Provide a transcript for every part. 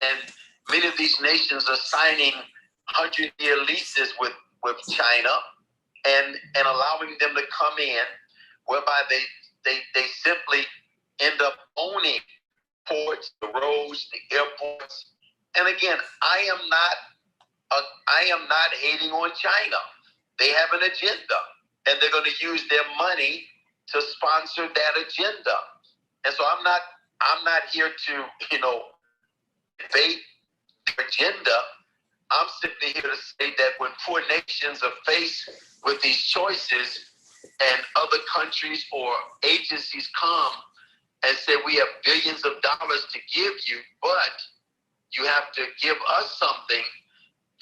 And many of these nations are signing 100-year leases with China and allowing them to come in, whereby they simply end up owning ports, the roads, the airports. And again, I am not hating on China. They have an agenda, and they're going to use their money to sponsor that agenda. And so I'm not here to debate their agenda. I'm simply here to say that when poor nations are faced with these choices, and other countries or agencies come and say, we have billions of dollars to give you, but you have to give us something,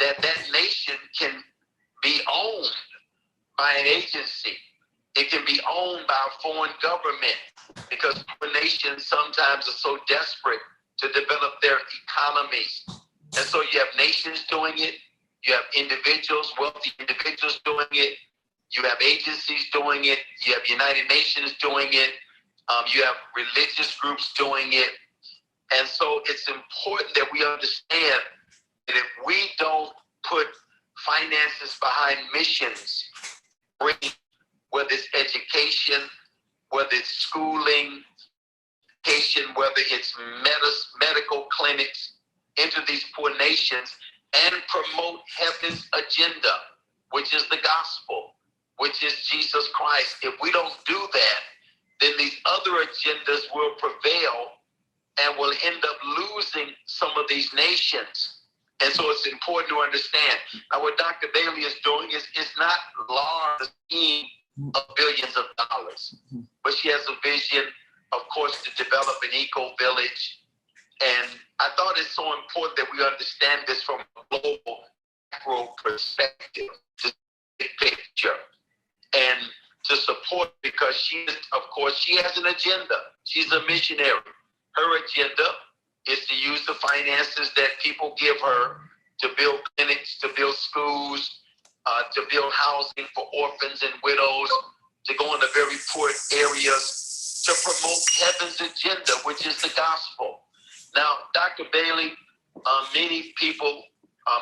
that nation can be owned by an agency. It can be owned by a foreign government, because poor nations sometimes are so desperate to develop their economies. And so you have nations doing it. You have individuals, wealthy individuals doing it. You have agencies doing it. You have United Nations doing it. You have religious groups doing it. And so it's important that we understand that if we don't put finances behind missions, whether it's education, whether it's schooling, whether it's medical clinics, into these poor nations and promote heaven's agenda, which is the gospel, which is Jesus Christ. If we don't do that, then these other agendas will prevail and will end up losing some of these nations. And so it's important to understand. Now, what Dr. Bailey is doing is not large scheme of billions of dollars, but she has a vision, of course, to develop an eco-village. And I thought it's so important that we understand this from a global macro perspective, to the picture, and to support, because she has an agenda. She's a missionary. Her agenda is to use the finances that people give her to build clinics, to build schools, to build housing for orphans and widows, to go into very poor areas, to promote heaven's agenda, which is the gospel. Now, Dr. Bailey, many people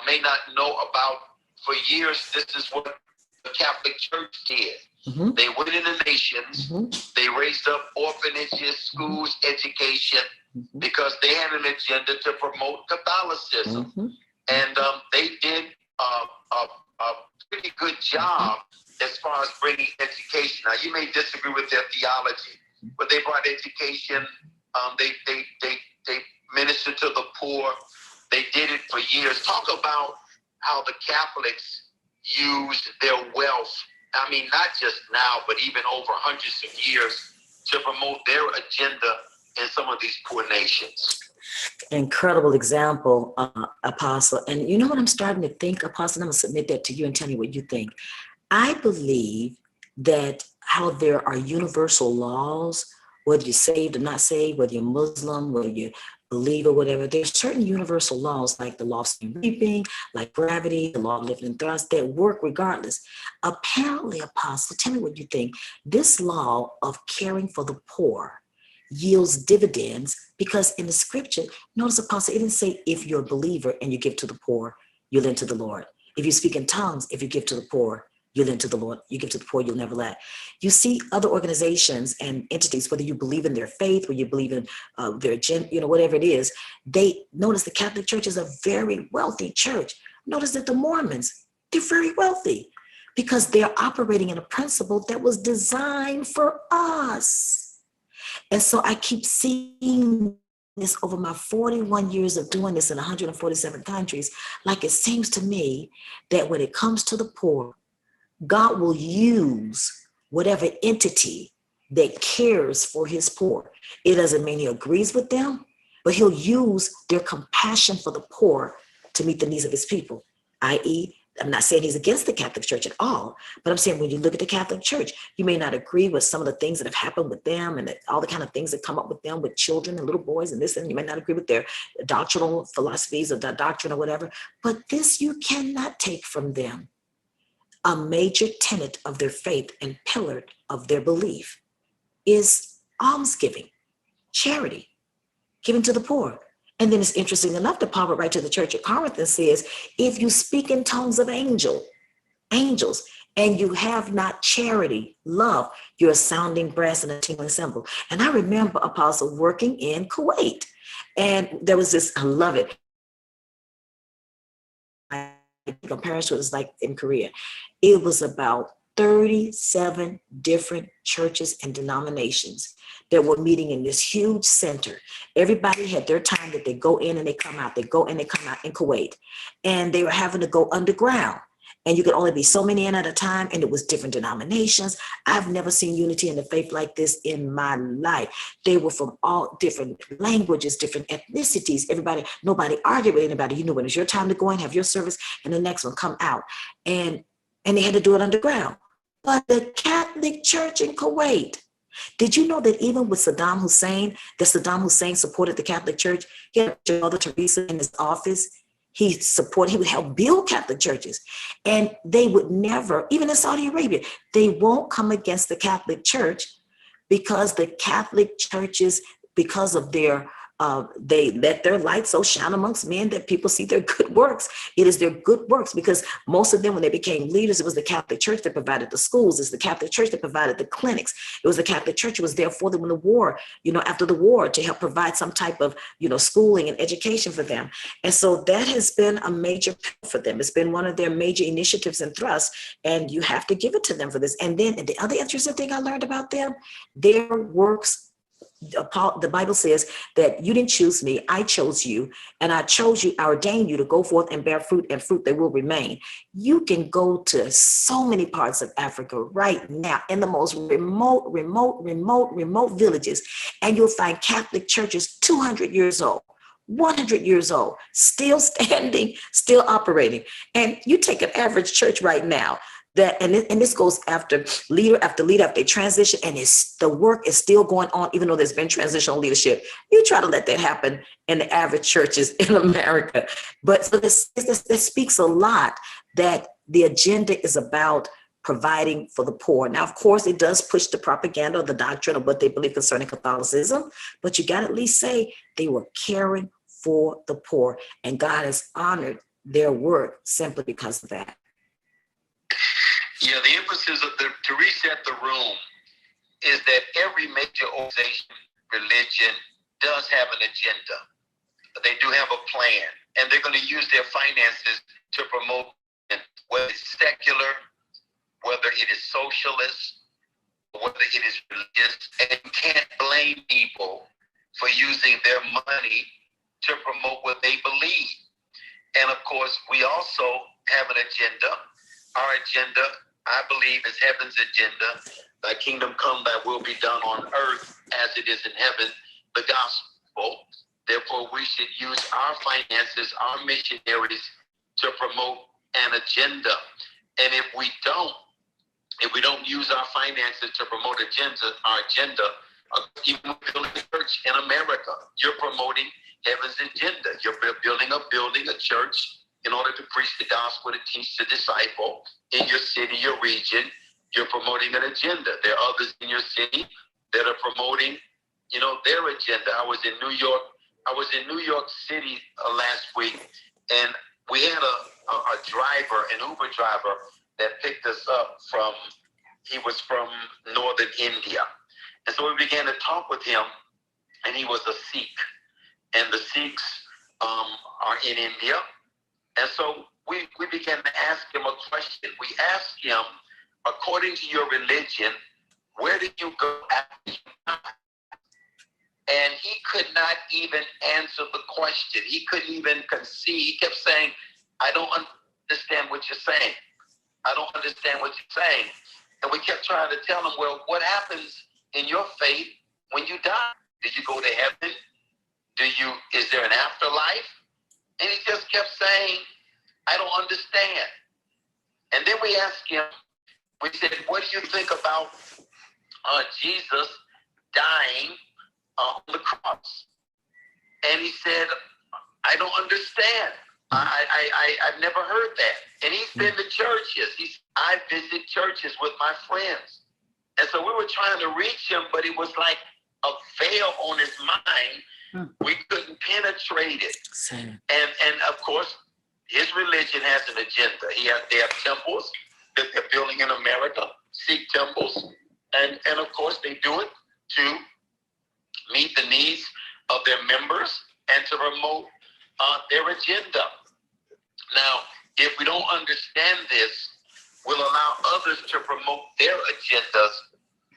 may not know about, for years, this is what the Catholic Church did. Mm-hmm. They went in the nations, mm-hmm. They raised up orphanages, schools, education, mm-hmm. because they had an agenda to promote Catholicism. Mm-hmm. And they did a pretty good job as far as bringing education. Now, you may disagree with their theology, but they brought education. They ministered to the poor. They did it for years. Talk about how the Catholics used their wealth, I mean, not just now, but even over hundreds of years, to promote their agenda in some of these poor nations. Incredible example, Apostle. And you know what I'm starting to think, Apostle? I'm going to submit that to you and tell me what you think. I believe that how there are universal laws, whether you're saved or not saved, whether you're Muslim, whether you believe or whatever, there's certain universal laws like the law of reaping, like gravity, the law of lifting and thrust, that work regardless. Apparently, Apostle, tell me what you think. This law of caring for the poor yields dividends, because in the scripture, notice, Apostle, it didn't say if you're a believer and you give to the poor, you lend to the Lord. If you speak in tongues, if you give to the poor, you lend to the Lord. You give to the poor, you'll never lack. You see other organizations and entities, whether you believe in their faith, or you believe in their, whatever it is, they notice the Catholic Church is a very wealthy church. Notice that the Mormons, they're very wealthy because they're operating in a principle that was designed for us. And so I keep seeing this over my 41 years of doing this in 147 countries. Like, it seems to me that when it comes to the poor, God will use whatever entity that cares for his poor. It doesn't mean he agrees with them, but he'll use their compassion for the poor to meet the needs of his people, i.e., I'm not saying he's against the Catholic Church at all, but I'm saying when you look at the Catholic Church, you may not agree with some of the things that have happened with them and all the kind of things that come up with them with children and little boys and this, and you may not agree with their doctrinal philosophies or doctrine or whatever, but this you cannot take from them. A major tenet of their faith and pillar of their belief is almsgiving, charity, giving to the poor. And then it's interesting enough to pop it right to the church at Corinth and says, if you speak in tongues of angels, and you have not charity, love, you're a sounding brass and a tingling cymbal. And I remember, Apostle, working in Kuwait. And there was this, I love it. Compared to what it's like in Korea. It was about 37 different churches and denominations that were meeting in this huge center. Everybody had their time that they go in and they come out. They go in, they come out in Kuwait. And they were having to go underground. And you could only be so many in at a time, and it was different denominations. I've never seen unity in the faith like this in my life. They were from all different languages, different ethnicities. Everybody, nobody argued with anybody. You knew when it's your time to go in, have your service, and the next one come out. And they had to do it underground. But the Catholic Church in Kuwait, did you know that even with Saddam Hussein, that Saddam Hussein supported the Catholic Church? He had Mother Teresa in his office. He would help build Catholic churches. And they would never, even in Saudi Arabia, they won't come against the Catholic Church because the Catholic churches, because of their, they let their light so shine amongst men that people see their good works. It is their good works, because most of them, when they became leaders, it was the Catholic Church that provided the schools. It's the Catholic Church that provided the clinics. It was the Catholic Church who was there for them in the war, after the war, to help provide some type of, schooling and education for them. And so that has been a major for them. It's been one of their major initiatives and thrusts, and you have to give it to them for this. And then the other interesting thing I learned about them, their works, the Bible says that you didn't choose me, I chose you, and I ordained you to go forth and bear fruit, and fruit that will remain. You can go to so many parts of Africa right now, in the most remote villages, and you'll find Catholic churches 200 years old, 100 years old, still standing, still operating. And you take an average church right now, and this goes after leader after leader after they transition, and the work is still going on, even though there's been transitional leadership. You try to let that happen in the average churches in America. But so this speaks a lot that the agenda is about providing for the poor. Now, of course, it does push the propaganda or the doctrine of what they believe concerning Catholicism, but you got to at least say they were caring for the poor, and God has honored their work simply because of that. Yeah, the emphasis to reset the room is that every major organization, religion, does have an agenda. They do have a plan, and they're going to use their finances to promote, whether it's secular, whether it is socialist, whether it is religious. And you can't blame people for using their money to promote what they believe. And of course, we also have an agenda. Our agenda, I believe, is heaven's agenda. Thy kingdom come, thy will be done on earth as it is in heaven, the gospel. Therefore, we should use our finances, our missionaries, to promote an agenda. And if we don't use our finances to promote our agenda, even building a church in America, you're promoting heaven's agenda. You're building a church in order to preach the gospel, to teach the disciple in your city, your region. You're promoting an agenda. There are others in your city that are promoting, their agenda. I was in New York City last week, and we had a driver, an Uber driver, that picked us up he was from northern India. And so we began to talk with him, and he was a Sikh. And the Sikhs are in India. And so we began to ask him a question. We asked him, according to your religion, where did you go after you died? And he could not even answer the question. He couldn't even concede. He kept saying, I don't understand what you're saying. I don't understand what you're saying. And we kept trying to tell him, well, what happens in your faith when you die? Did you go to heaven? Is there an afterlife? And he just kept saying, I don't understand. And then we asked him, we said, what do you think about Jesus dying on the cross? And he said, I don't understand. I've never heard that. And he's been to churches. I visit churches with my friends. And so we were trying to reach him, but it was like a veil on his mind We couldn't penetrate it. Same. And of course, his religion has an agenda. They have temples that they're building in America, Sikh temples, and of course they do it to meet the needs of their members and to promote their agenda. Now, if we don't understand this, we'll allow others to promote their agendas,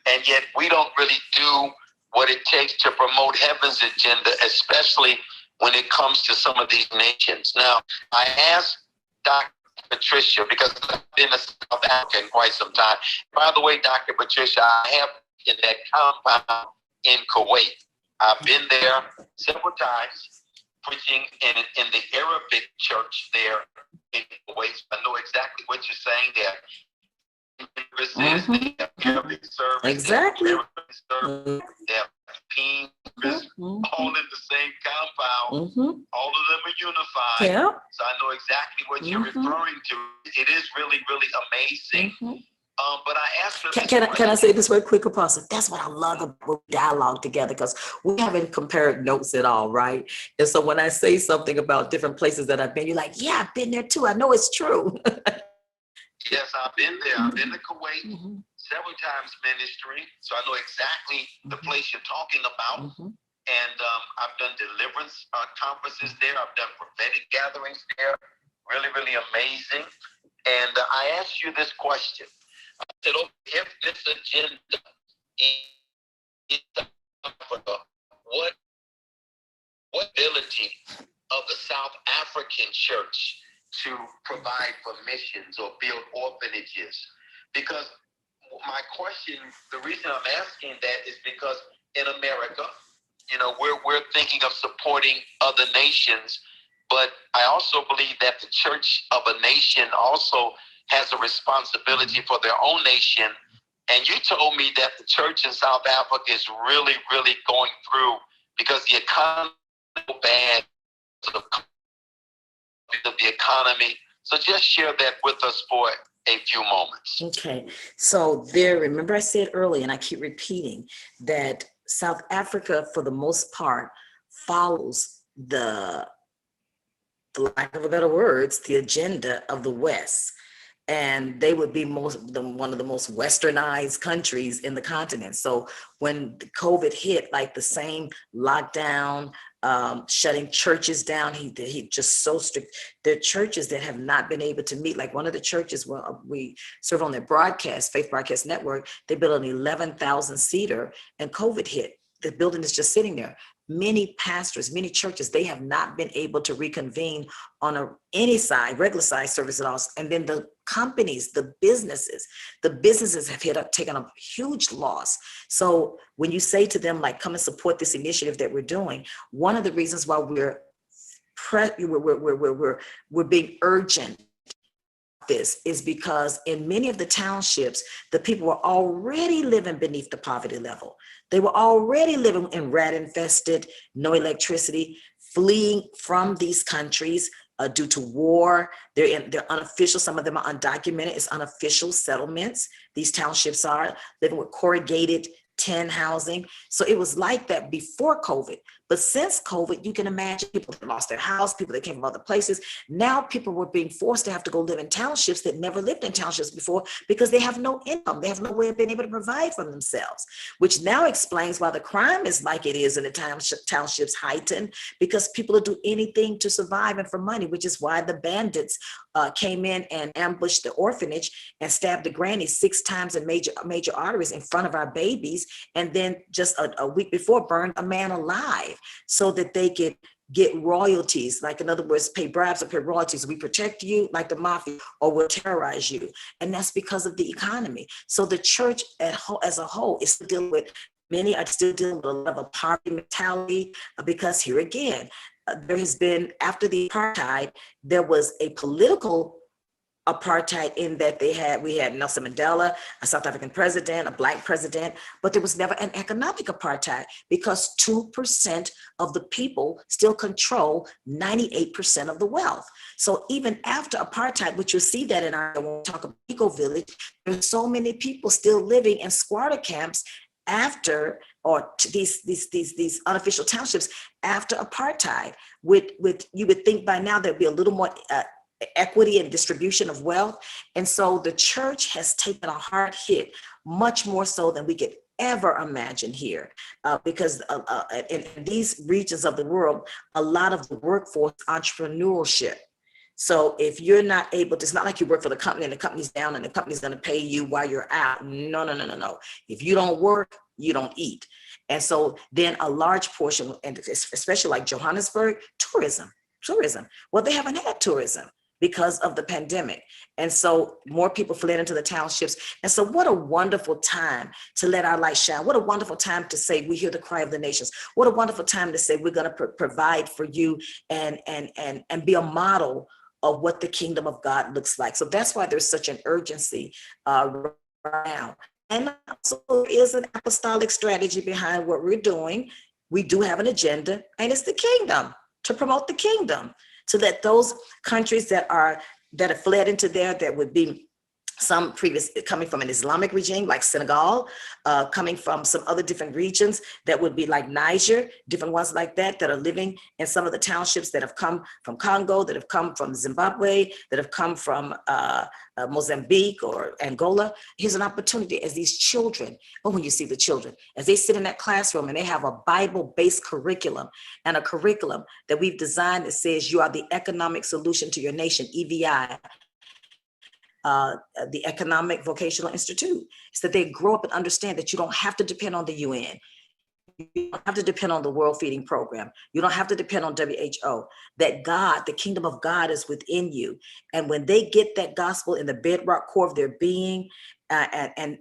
and yet we don't really do what it takes to promote heaven's agenda, especially when it comes to some of these nations. Now, I asked Dr. Patricia, because I've been to South Africa in quite some time. By the way, Dr. Patricia, I have in that compound in Kuwait. I've been there several times preaching in the Arabic church there in Kuwait. I know exactly what you're saying there. Arabic service, Exactly. They have teams, all in the same compound. All of them are unified. Yeah. So I know exactly what you're referring to. It is really, really amazing. But I asked her. Can I say this real quick, Apostle? That's what I love about dialogue together, because we haven't compared notes at all, right? And so when I say something about different places that I've been, you're like, yeah, I've been there too. I know it's true. Yes, I've been there. I've been to Kuwait several times ministering, so I know exactly the place you're talking about. And I've done deliverance conferences there. I've done prophetic gatherings there. Really, really amazing. And I asked you this question. I said, okay, if this agenda is Africa, what ability of the South African church to provide for missions or build orphanages? Because my question, the reason I'm asking that is because in America, you know, we're thinking of supporting other nations, but I also believe that the church of a nation also has a responsibility for their own nation. And you told me that the church in South Africa is really, really going through, because the economy is so bad of the economy. So just share that with us for a few moments. Okay. So remember I said earlier, and I keep repeating, that South Africa, for the most part, follows the lack of a better words, the agenda of the West. And they would be one of the most westernized countries in the continent. So when COVID hit, like the same lockdown, shutting churches down, he just so strict. There are churches that have not been able to meet. Like one of the churches where we serve on their broadcast, Faith Broadcast Network, they built an 11,000 seater, and COVID hit. The building is just sitting there. Many pastors, many churches, they have not been able to reconvene on any side, regular size service at all. And then the companies, the businesses have taken a huge loss. So when you say to them, like, come and support this initiative that we're doing, one of the reasons why we're being urgent this is because in many of the townships, the people were already living beneath the poverty level. They were already living in rat-infested, no electricity, fleeing from these countries due to war. They're unofficial. Some of them are undocumented. It's unofficial settlements. These townships are living with corrugated tin housing. So it was like that before COVID. But since COVID, you can imagine people that lost their house, people that came from other places. Now people were being forced to have to go live in townships that never lived in townships before, because they have no income. They have no way of being able to provide for themselves, which now explains why the crime is like it is in the townships heightened, because people will do anything to survive and for money, which is why the bandits came in and ambushed the orphanage and stabbed the granny 6 times in major arteries in front of our babies. And then just a week before, burned a man alive so that they could get royalties, like in other words, pay bribes or pay royalties. We protect you like the mafia, or we'll terrorize you. And that's because of the economy. So the church as a whole is still dealing with, many are still dealing with a level of poverty mentality, because here again, there has been, after the apartheid, there was a political apartheid in that we had Nelson Mandela, a South African president, a Black president, but there was never an economic apartheid, because 2% of the people still control 98% of the wealth. So even after apartheid, which you'll see that when we talk about Eco Village, there's so many people still living in squatter camps after, or these unofficial townships after apartheid. With you would think by now there'd be a little more equity and distribution of wealth. And so the church has taken a hard hit, much more so than we could ever imagine here, because in these regions of the world, a lot of the workforce entrepreneurship. So if you're not able to, it's not like you work for the company and the company's down and the company's going to pay you while you're out. No, no, no, no, no. If you don't work, you don't eat. And so then a large portion, and especially like Johannesburg, tourism. Well, they haven't had tourism because of the pandemic. And so more people fled into the townships. And so what a wonderful time to let our light shine. What a wonderful time to say, we hear the cry of the nations. What a wonderful time to say, we're going to provide for you and be a model of what the kingdom of God looks like. So that's why there's such an urgency right now. And also there is an apostolic strategy behind what we're doing. We do have an agenda, and it's the kingdom, to promote the kingdom, so that those countries that have fled into there, that would be some previous coming from an Islamic regime like Senegal, coming from some other different regions that would be like Niger, different ones like that are living in some of the townships that have come from Congo, that have come from Zimbabwe, that have come from Mozambique or Angola. Here's an opportunity as these children, when you see the children, as they sit in that classroom and they have a Bible-based curriculum, and a curriculum that we've designed that says you are the economic solution to your nation, EVI, the Economic Vocational Institute, is that they grow up and understand that you don't have to depend on the UN. You don't have to depend on the World Feeding Program. You don't have to depend on WHO. That God, the kingdom of God, is within you. And when they get that gospel in the bedrock core of their being, and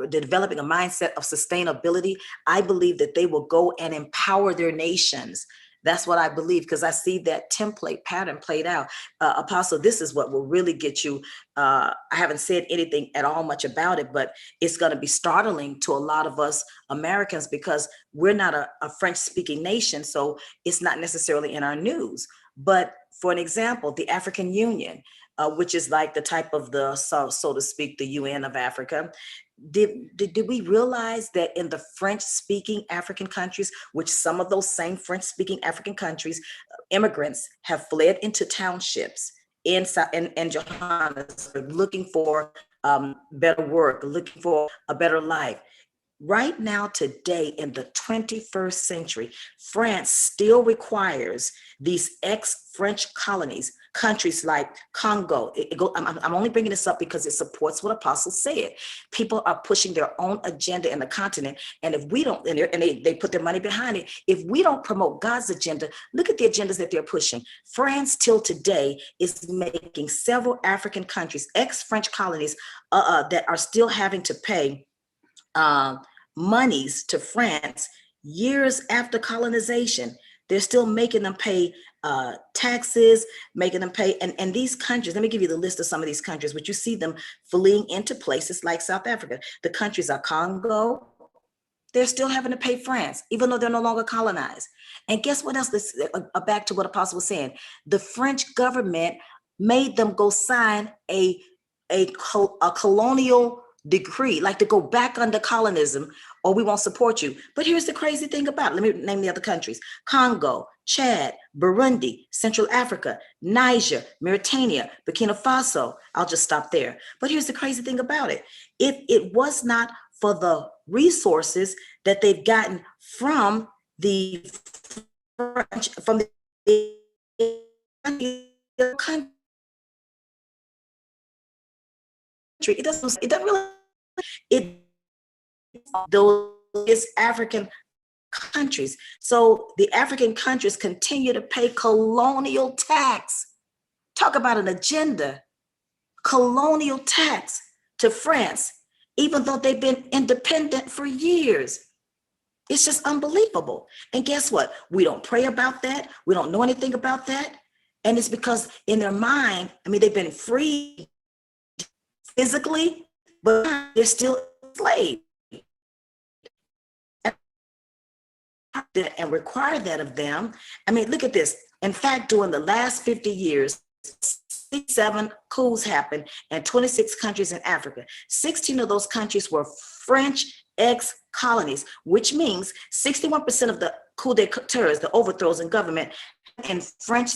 developing a mindset of sustainability, I believe that they will go and empower their nations. That's what I believe, because I see that template pattern played out. Apostle, this is what will really get you. I haven't said anything at all much about it, but it's going to be startling to a lot of us Americans, because we're not a French-speaking nation, so it's not necessarily in our news. But for an example, the African Union, which is like the type of so to speak, the UN of Africa. Did we realize that in the French-speaking African countries, which some of those same French-speaking African countries, immigrants have fled into townships in Johannesburg, looking for better work, looking for a better life. Right now, today, in the 21st century, France still requires these ex-French countries like Congo. I'm only bringing this up because it supports what Apostle said. People are pushing their own agenda in the continent. And if we don't, and they put their money behind it, if we don't promote God's agenda, look at the agendas that they're pushing. France, till today, is making several African countries, ex-French colonies, that are still having to pay monies to France years after colonization. They're still making them pay taxes, making them pay. And these countries, let me give you the list of some of these countries, which you see them fleeing into places like South Africa. The countries are Congo. They're still having to pay France, even though they're no longer colonized. And guess what else? Back to what Apostle was saying. The French government made them go sign a colonial decree, like to go back under colonism, or we won't support you. But here's the crazy thing about it. Let me name the other countries: Congo, Chad, Burundi, Central Africa, Niger, Mauritania, Burkina Faso. I'll just stop there. But here's the crazy thing about it. If it was not for the resources that they've gotten from the French, from the country, it doesn't really, those African countries. So the African countries continue to pay colonial tax. Talk about an agenda. Colonial tax to France, even though they've been independent for years. It's just unbelievable. And guess what? We don't pray about that. We don't know anything about that. And it's because in their mind, they've been free physically, but they're still enslaved. And require that of them. Look at this. In fact, during the last 50 years, 67 coups happened in 26 countries in Africa. 16 of those countries were French ex-colonies, which means 61% of the coup d'etats, the overthrows in government, in French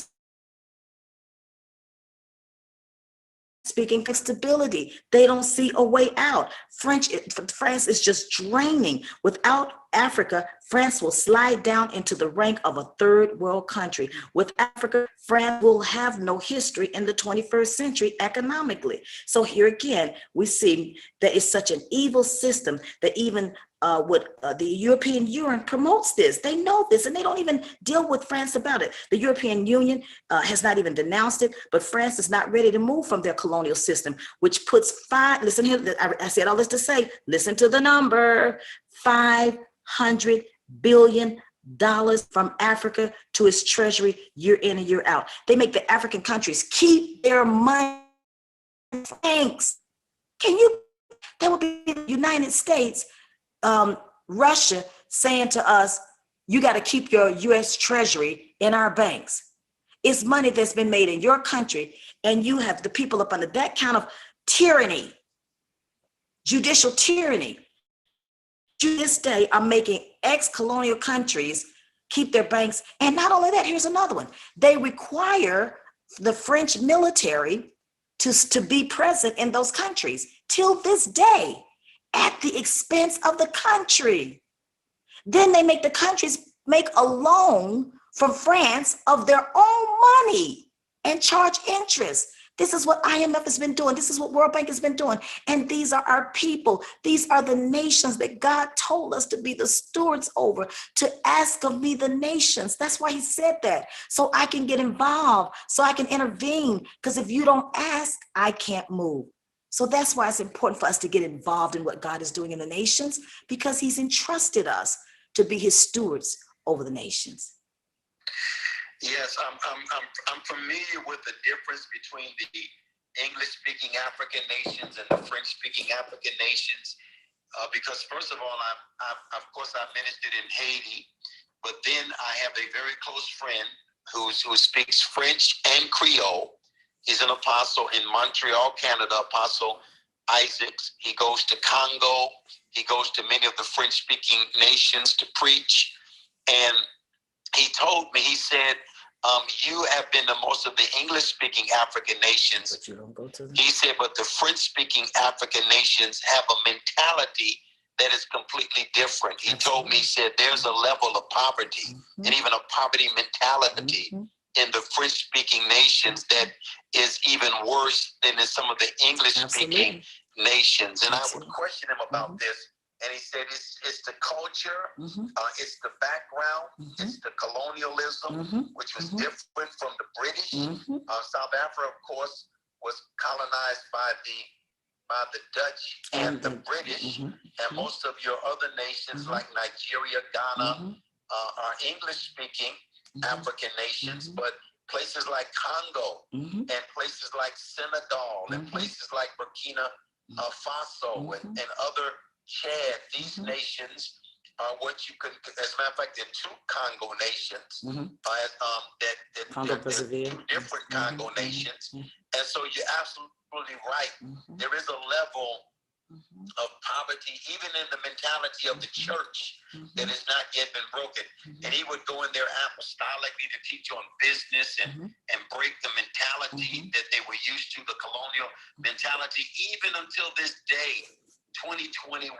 speaking stability. They don't see a way out. France is just draining. Without Africa, France will slide down into the rank of a third world country. With Africa, France will have no history in the 21st century economically. So here again, we see that it's such an evil system that even the European Union promotes this. They know this, and they don't even deal with France about it. The European Union has not even denounced it, but France is not ready to move from their colonial system, which puts listen here, I said all this to say, listen to the number, $500 billion from Africa to its treasury year in and year out. They make the African countries keep their money. Thanks. That would be the United States, Russia saying to us, you got to keep your U.S. Treasury in our banks. It's money that's been made in your country, and you have the people up under that kind of tyranny, judicial tyranny. To this day, are making ex-colonial countries keep their banks. And not only that, here's another one. They require the French military to be present in those countries till this day, at the expense of the country. Then they make the countries make a loan from France of their own money and charge interest. This is what IMF has been doing. This is what World Bank has been doing. And these are our people. These are the nations that God told us to be the stewards over, to ask of me the nations. That's why he said that. So I can get involved, so I can intervene. Because if you don't ask, I can't move. So that's why it's important for us to get involved in what God is doing in the nations, because he's entrusted us to be his stewards over the nations. Yes, I'm familiar with the difference between the English-speaking African nations and the French-speaking African nations, because first of all, of course I ministered in Haiti, but then I have a very close friend who speaks French and Creole. He's an apostle in Montreal, Canada, Apostle Isaacs. He goes to Congo. He goes to many of the French-speaking nations to preach. And he told me, he said, you have been to most of the English-speaking African nations. But you don't go to them. He said, but the French-speaking African nations have a mentality that is completely different. He told me, he said, there's a level of poverty and even a poverty mentality in the French-speaking nations that is even worse than in some of the English-speaking nations. And I would question him about this. And he said, it's the culture, it's the background, it's the colonialism, which was different from the British. South Africa, of course, was colonized by the Dutch and the British. And most of your other nations like Nigeria, Ghana, are English-speaking African nations, but places like Congo and places like Senegal and places like Burkina Faso and other Chad, these nations are what you could, as a matter of fact, there are two Congo nations, two different Congo nations. And so you're absolutely right. There is a level of poverty, even in the mentality of the church, that has not yet been broken. And he would go in there apostolically to teach on business and break the mentality that they were used to, the colonial mentality, even until this day. 2021,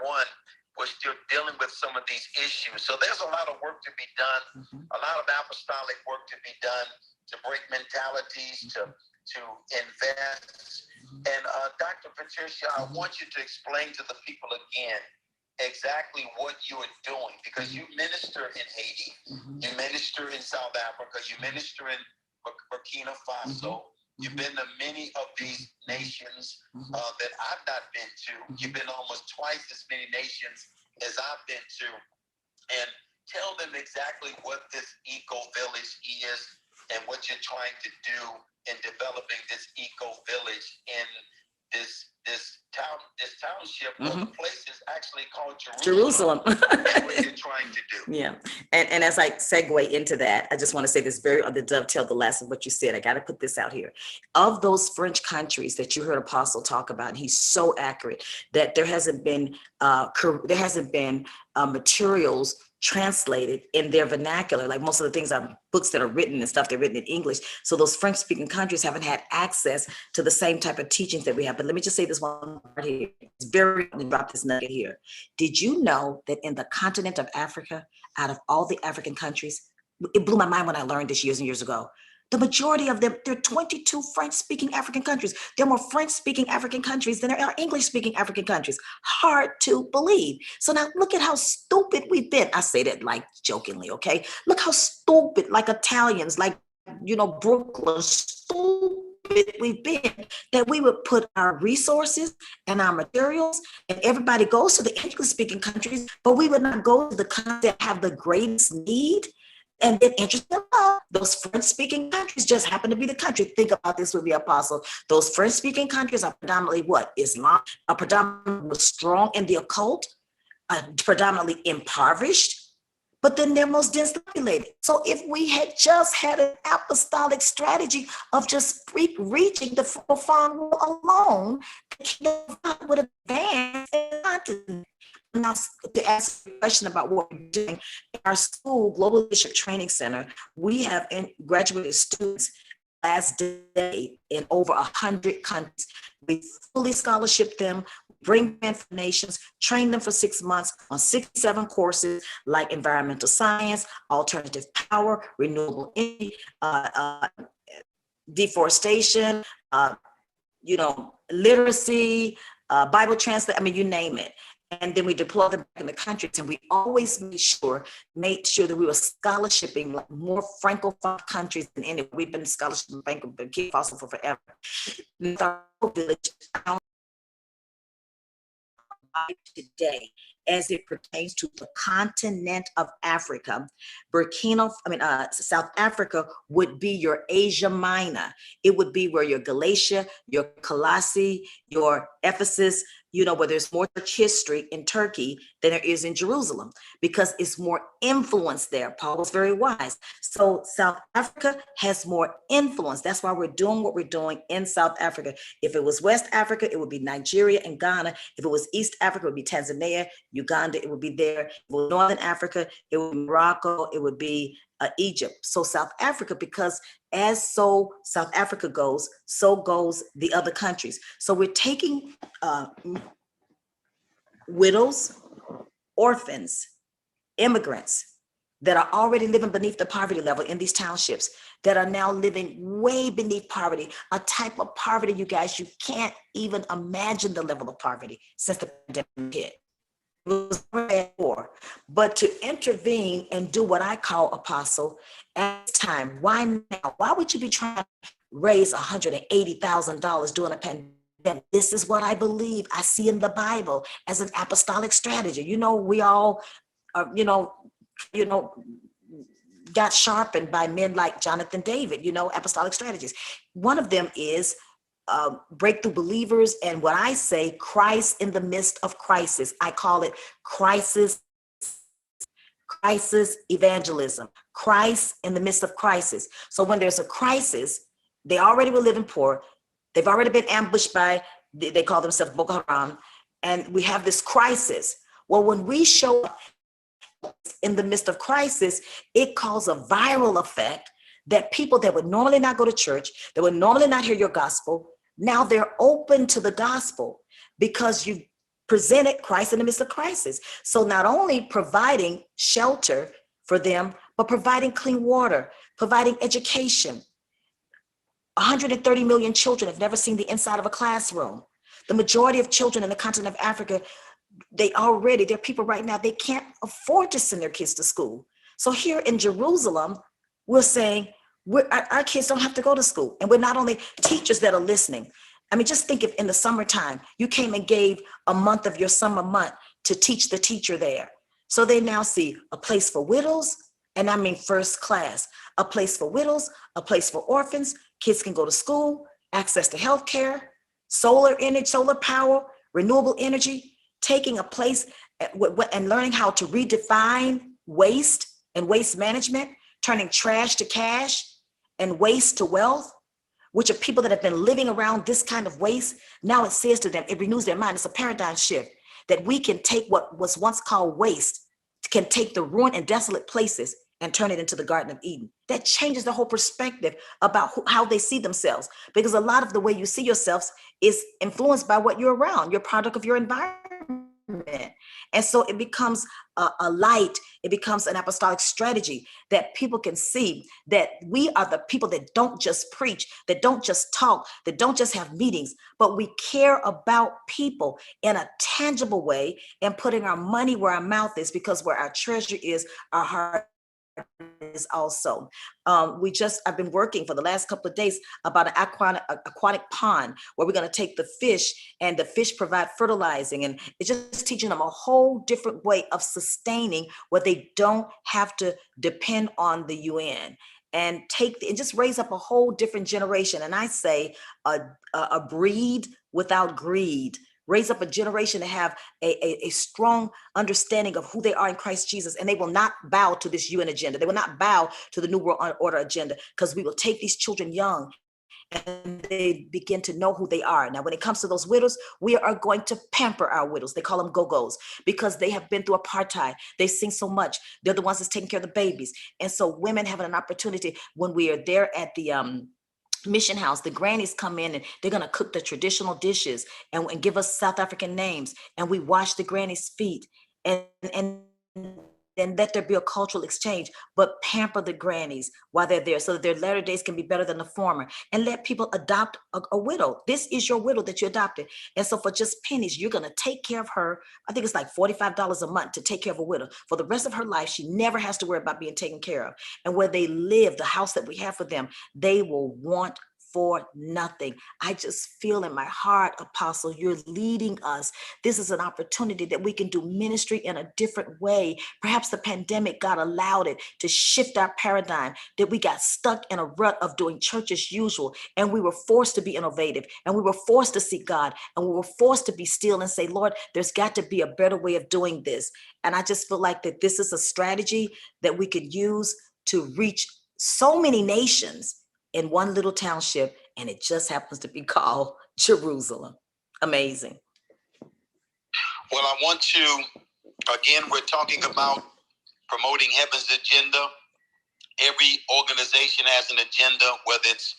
we're still dealing with some of these issues. So there's a lot of work to be done, a lot of apostolic work to be done to break mentalities, to invest. And Dr. Patricia, I want you to explain to the people again exactly what you are doing, because you minister in Haiti, you minister in South Africa, you minister in Burkina Faso. You've been to many of these nations that I've not been to. You've been almost twice as many nations as I've been to. And tell them exactly what this eco-village is and what you're trying to do in developing this eco-village in this township or the place is actually called Jerusalem. That's what you're trying to do. Yeah. And as I segue into that, I just want to say this very on the dovetail the last of what you said. I got to put this out here. Of those French countries that you heard Apostle talk about, and he's so accurate that there hasn't been materials translated in their vernacular. Like most of the things are books that are written and stuff, they're written in English. So those French speaking countries haven't had access to the same type of teachings that we have. But let me just say this one part here. It's very important to drop this nugget here. Did you know that in the continent of Africa, out of all the African countries, it blew my mind when I learned this years and years ago. The majority of them, there are 22 French-speaking African countries. There are more French-speaking African countries than there are English-speaking African countries. Hard to believe. So now look at how stupid we've been. I say that like jokingly, okay? Look how stupid, like Italians, like, Brooklyn, stupid we've been, that we would put our resources and our materials, and everybody goes to the English-speaking countries, but we would not go to the countries that have the greatest need. And then interesting enough, those French-speaking countries just happen to be the country. Think about this with the Apostle. Those French-speaking countries are predominantly what? Islam, are predominantly strong in the occult, predominantly impoverished, but then they're most densely populated. So if we had just had an apostolic strategy of just reaching the far world alone, the kingdom of God would advance in the continent. Now, to ask a question about what we're doing, in our school, Global Leadership Training Center, we have graduated students last day in over 100 countries. We fully scholarship them, bring them information, train them for 6 months on 67 courses like environmental science, alternative power, renewable energy, deforestation, literacy, Bible translation, you name it. And then we deploy them back in the countries, and we always made sure that we were scholarshiping like more Francophone countries than any. We've been scholarshiping Francophone kids also for forever. With our village today, as it pertains to the continent of Africa, South Africa would be your Asia Minor. It would be where your Galatia, your Colossae, your Ephesus, where there's more church history in Turkey than there is in Jerusalem, because it's more influence there. Paul was very wise. So South Africa has more influence. That's why we're doing what we're doing in South Africa. If it was West Africa, it would be Nigeria and Ghana. If it was East Africa, it would be Tanzania, Uganda, it would be there. If it was Northern Africa, it would be Morocco, it would be Egypt. So South Africa, because South Africa goes, so goes the other countries. So we're taking widows, orphans, immigrants that are already living beneath the poverty level in these townships, that are now living way beneath poverty, a type of poverty, you guys, you can't even imagine the level of poverty since the pandemic hit. It was before, but to intervene and do what I call, Apostle, at this time. Why now? Why would you be trying to raise $180,000 during a pandemic? This is what I believe I see in the Bible as an apostolic strategy. We all, got sharpened by men like Jonathan David, apostolic strategies. One of them is breakthrough believers, and what I say, Christ in the midst of crisis. I call it crisis evangelism, Christ in the midst of crisis. So when there's a crisis, they already were living poor. They've already been ambushed by, they call themselves Boko Haram, and we have this crisis. Well, when we show up in the midst of crisis, it causes a viral effect that people that would normally not go to church, that would normally not hear your gospel, now they're open to the gospel because you've presented Christ in the midst of crisis. So not only providing shelter for them, but providing clean water, providing education. 130 million children have never seen the inside of a classroom. The majority of children in the continent of Africa, there are people right now, they can't afford to send their kids to school. So here in Jerusalem, we're saying our kids don't have to go to school. And we're not only teachers that are listening. Just think if in the summertime, you came and gave a month of your summer month to teach the teacher there. So they now see a place for widows, and first class, a place for widows, a place for orphans, kids can go to school, access to healthcare. solar energy, solar power, renewable energy, taking a place and learning how to redefine waste and waste management, turning trash to cash and waste to wealth, which are people that have been living around this kind of waste. Now it says to them, it renews their mind. It's a paradigm shift that we can take what was once called waste, can take the ruined and desolate places and turn it into the Garden of Eden. That changes the whole perspective about how they see themselves, because a lot of the way you see yourselves is influenced by what you're around. You're product of your environment. And so it becomes a light, it becomes an apostolic strategy that people can see that we are the people that don't just preach, that don't just talk, that don't just have meetings, but we care about people in a tangible way and putting our money where our mouth is, because where our treasure is, our heart is also. I've been working for the last couple of days about an aquatic pond where we're going to take the fish, and the fish provide fertilizing, and it's just teaching them a whole different way of sustaining where they don't have to depend on the UN, and just raise up a whole different generation. And I say a breed without greed. Raise up a generation to have a strong understanding of who they are in Christ Jesus. And they will not bow to this UN agenda. They will not bow to the New World Order agenda, because we will take these children young and they begin to know who they are. Now, when it comes to those widows, we are going to pamper our widows. They call them go-go's, because they have been through apartheid. They sing so much. They're the ones that's taking care of the babies. And so women having an opportunity, when we are there at the mission house, the grannies come in and they're going to cook the traditional dishes and give us South African names, and we wash the grannies' feet and let there be a cultural exchange, but pamper the grannies while they're there so that their latter days can be better than the former, and let people adopt a widow. This is your widow that you adopted. And so for just pennies, you're going to take care of her. I think it's like $45 a month to take care of a widow. For the rest of her life, she never has to worry about being taken care of. And where they live, the house that we have for them, they will want for nothing. I just feel in my heart, Apostle, you're leading us. This is an opportunity that we can do ministry in a different way. Perhaps the pandemic, God allowed it to shift our paradigm, that we got stuck in a rut of doing church as usual, and we were forced to be innovative, and we were forced to seek God, and we were forced to be still and say, Lord, there's got to be a better way of doing this. And I just feel like that this is a strategy that we could use to reach so many nations in one little township, and it just happens to be called Jerusalem. Amazing. Well, I want to, again, we're talking about promoting heaven's agenda. Every organization has an agenda, whether it's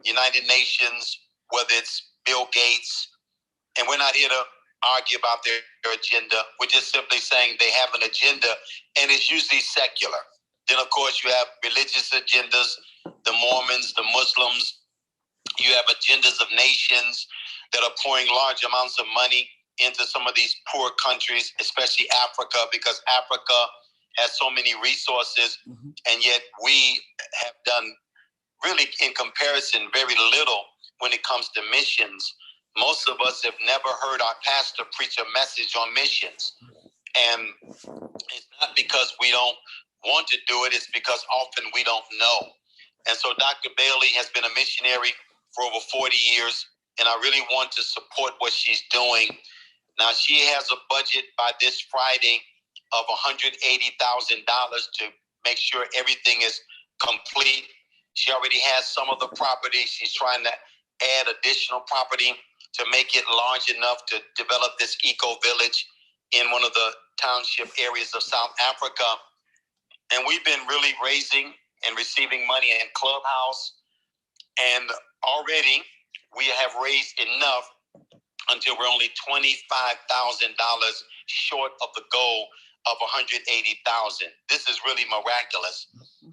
United Nations, whether it's Bill Gates, and we're not here to argue about their agenda. We're just simply saying they have an agenda, and it's usually secular. Then, of course, you have religious agendas, the Mormons, the Muslims. You have agendas of nations that are pouring large amounts of money into some of these poor countries, especially Africa, because Africa has so many resources, and yet we have done really, in comparison, very little when it comes to missions. Most of us have never heard our pastor preach a message on missions. And it's not because we don't want to do it, it's because often we don't know. And so Dr. Bailey has been a missionary for over 40 years, and I really want to support what she's doing. Now, she has a budget by this Friday of $180,000 to make sure everything is complete. She already has some of the property. She's trying to add additional property to make it large enough to develop this eco-village in one of the township areas of South Africa. And we've been really raising and receiving money in Clubhouse. And already we have raised enough until we're only $25,000 short of the goal of $180,000. This is really miraculous.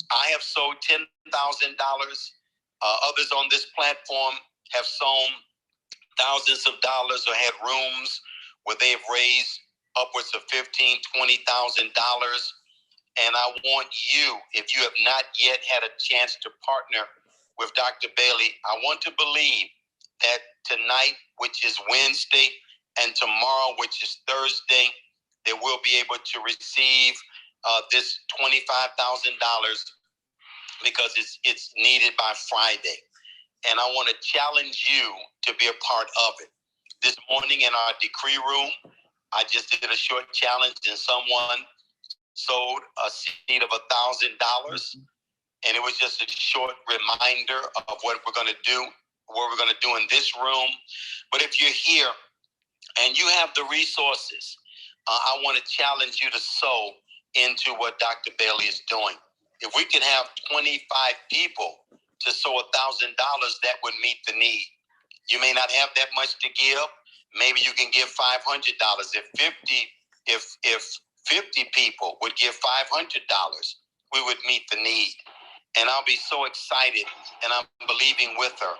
I have sold $10,000. Others on this platform have sown thousands of dollars or had rooms where they've raised upwards of $15,000, $20,000. And I want you, if you have not yet had a chance to partner with Dr. Bailey, I want to believe that tonight, which is Wednesday, and tomorrow, which is Thursday, that we'll be able to receive this $25,000 because it's needed by Friday. and I want to challenge you to be a part of it. This morning in our decree room, I just did a short challenge, and someone sold a seed of $1,000, and it was just a short reminder of what we're going to do, what we're going to do in this room. But if you're here and you have the resources, I want to challenge you to sow into what Dr. Bailey is doing. If we could have 25 people to sow $1,000, that would meet the need. You may not have that much to give. Maybe you can give $500. If 50 people would give $500, we would meet the need. And I'll be so excited, and I'm believing with her.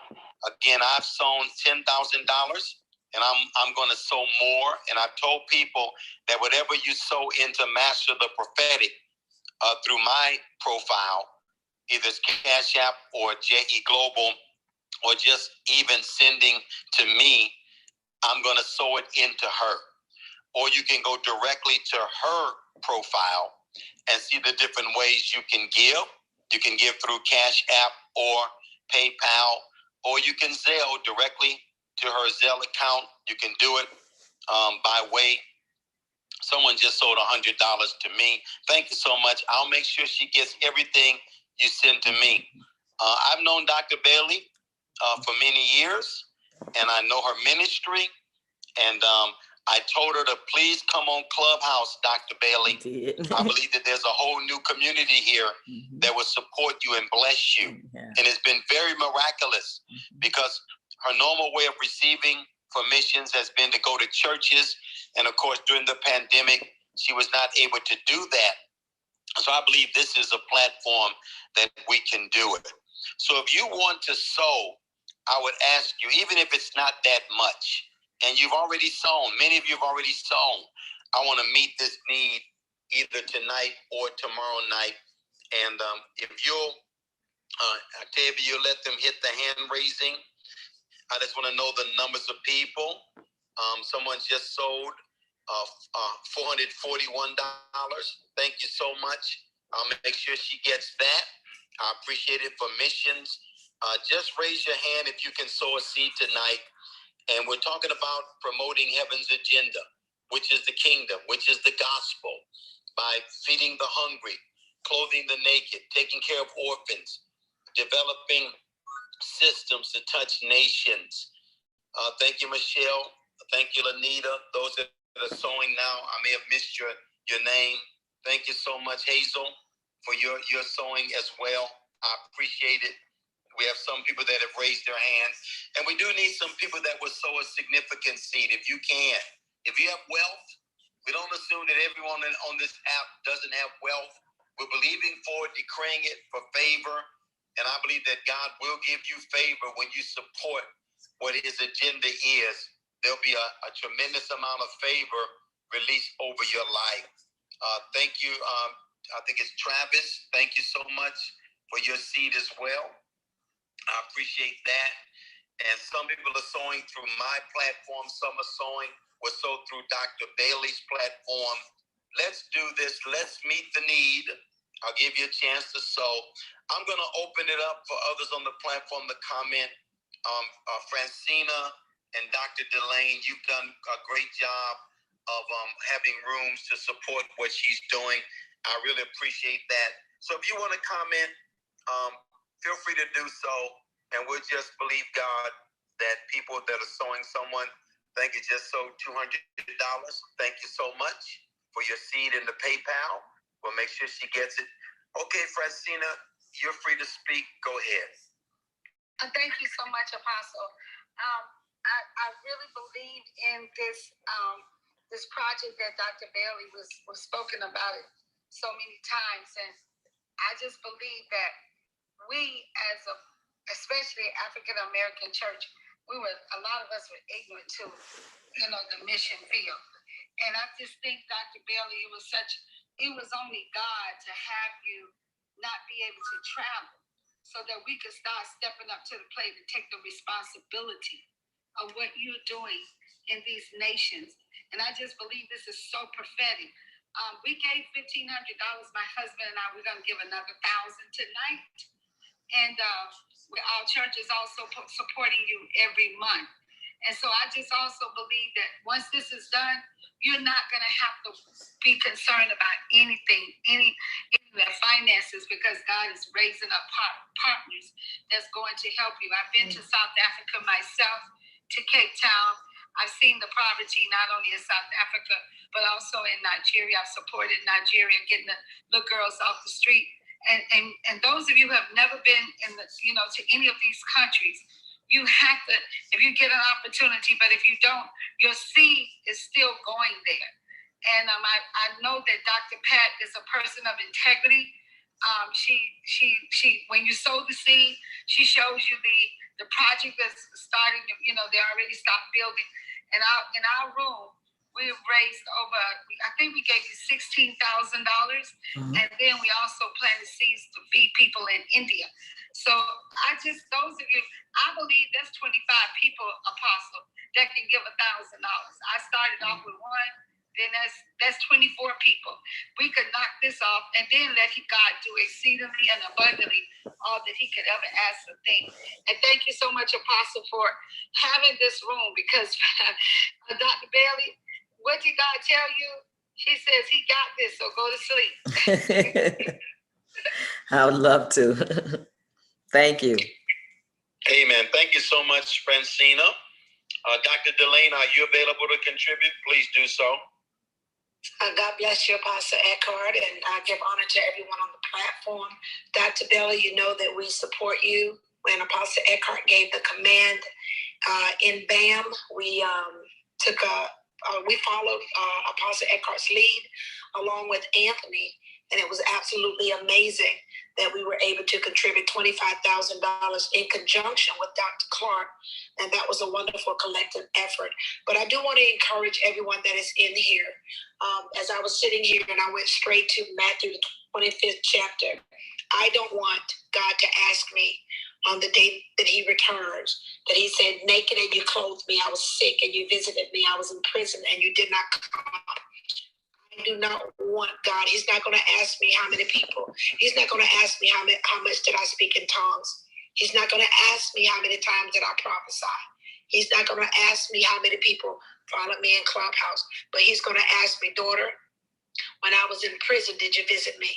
Again, I've sown $10,000, and I'm going to sow more. And I've told people that whatever you sow into Master the Prophetic through my profile, either it's Cash App or JE Global, or just even sending to me, I'm going to sow it into her. Or you can go directly to her profile and see the different ways you can give. You can give through Cash App or PayPal, or you can Zelle directly to her Zelle account. You can do it by way. Someone just sold $100 to me. Thank you so much. I'll make sure she gets everything you send to me. I've known Dr. Bailey for many years, and I know her ministry. And I told her to please come on Clubhouse, Dr. Bailey. I believe that there's a whole new community here that will support you and bless you. And it's been very miraculous because her normal way of receiving for missions has been to go to churches. And of course, during the pandemic, she was not able to do that. So I believe this is a platform that we can do it. So if you want to sow, I would ask you, even if it's not that much, and you've already sown, many of you have already sown, I want to meet this need either tonight or tomorrow night. And if you'll, Octavia, you let them hit the hand raising. I just want to know the numbers of people. Someone's just sold $441. Thank you so much. I'll make sure she gets that. I appreciate it for missions. Just raise your hand if you can sow a seed tonight. And we're talking about promoting heaven's agenda, which is the kingdom, which is the gospel, by feeding the hungry, clothing the naked, taking care of orphans, developing systems to touch nations. Thank you, Michelle. Thank you, Lanita. Those that are sowing now, I may have missed your name. Thank you so much, Hazel, for your sowing as well. I appreciate it. We have some people that have raised their hands, and we do need some people that will sow a significant seed if you can. If you have wealth, we don't assume that everyone on this app doesn't have wealth. We're believing for it, decreeing it for favor, and I believe that God will give you favor when you support what his agenda is. There'll be a tremendous amount of favor released over your life. Thank you. I think it's Travis. Thank you so much for your seed as well. I appreciate that. And some people are sowing through my platform. Some are sowing through Dr. Bailey's platform. Let's do this. Let's meet the need. I'll give you a chance to sow. I'm going to open it up for others on the platform to comment. Francina and Dr. Delane, you've done a great job of having rooms to support what she's doing. I really appreciate that. So if you want to comment, feel free to do so, and we'll just believe God that people that are sowing, someone, thank you, just sold $200. Thank you so much for your seed in the PayPal. We'll make sure she gets it. Okay, Francina, you're free to speak. Go ahead. Thank you so much, Apostle. I really believe in this project that Dr. Bailey was spoken about it so many times, and I just believe that we, especially African American church, a lot of us were ignorant to, the mission field. And I just think, Dr. Bailey, it was only God to have you not be able to travel so that we could start stepping up to the plate and take the responsibility of what you're doing in these nations. And I just believe this is so prophetic. We gave $1,500. My husband and I, we're going to give another $1,000 tonight. And our church is also supporting you every month. And so I just also believe that once this is done, you're not going to have to be concerned about anything, any finances, because God is raising up partners that's going to help you. I've been to South Africa myself, to Cape Town. I've seen the poverty not only in South Africa, but also in Nigeria. I've supported Nigeria, getting the little girls off the street. And those of you who have never been to any of these countries, you have to, if you get an opportunity, but if you don't, your seed is still going there. And I know that Dr. Pat is a person of integrity. She when you sow the seed, she shows you the project that's starting. They already stopped building. In our room, we've raised over, I think we gave you $16,000. And then we also planted seeds to feed people in India. So those of you, I believe that's 25 people, Apostle, that can give $1,000. I started off with one, then that's 24 people. We could knock this off and then let God do exceedingly and abundantly all that he could ever ask or think. And thank you so much, Apostle, for having this room, because Dr. Bailey, what did God tell you? He says he got this, so go to sleep. I would love to. Thank you. Amen. Thank you so much, Francina. Dr. Delane, are you available to contribute? Please do so. God bless you, Apostle Eckhardt, and I give honor to everyone on the platform. Dr. Bailey, you know that we support you. When Apostle Eckhardt gave the command in BAM, we followed Apostle Eckhardt's lead along with Anthony, and it was absolutely amazing that we were able to contribute $25,000 in conjunction with Dr. Clark, and that was a wonderful collective effort. But I do want to encourage everyone that is in here. As I was sitting here and I went straight to Matthew, the 25th chapter, I don't want God to ask me on the day that he returns, that he said, naked and you clothed me, I was sick and you visited me, I was in prison and you did not come. I do not want God. He's not going to ask me how many people. He's not going to ask me how much did I speak in tongues. He's not going to ask me how many times did I prophesy. He's not going to ask me how many people followed me in Clubhouse. But he's going to ask me, daughter, when I was in prison, did you visit me?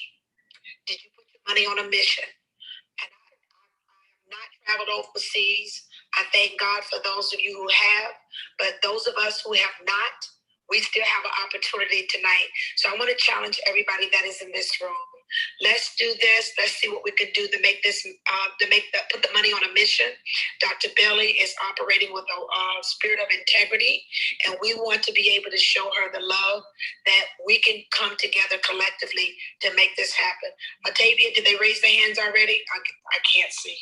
Did you put your money on a mission? And I have not traveled overseas. I thank God for those of you who have. But those of us who have not, we still have an opportunity tonight. So I want to challenge everybody that is in this room. Let's do this. Let's see what we can do to make this, put the money on a mission. Dr. Bailey is operating with a spirit of integrity, and we want to be able to show her the love that we can come together collectively to make this happen. Octavia, did they raise their hands already? I can't see.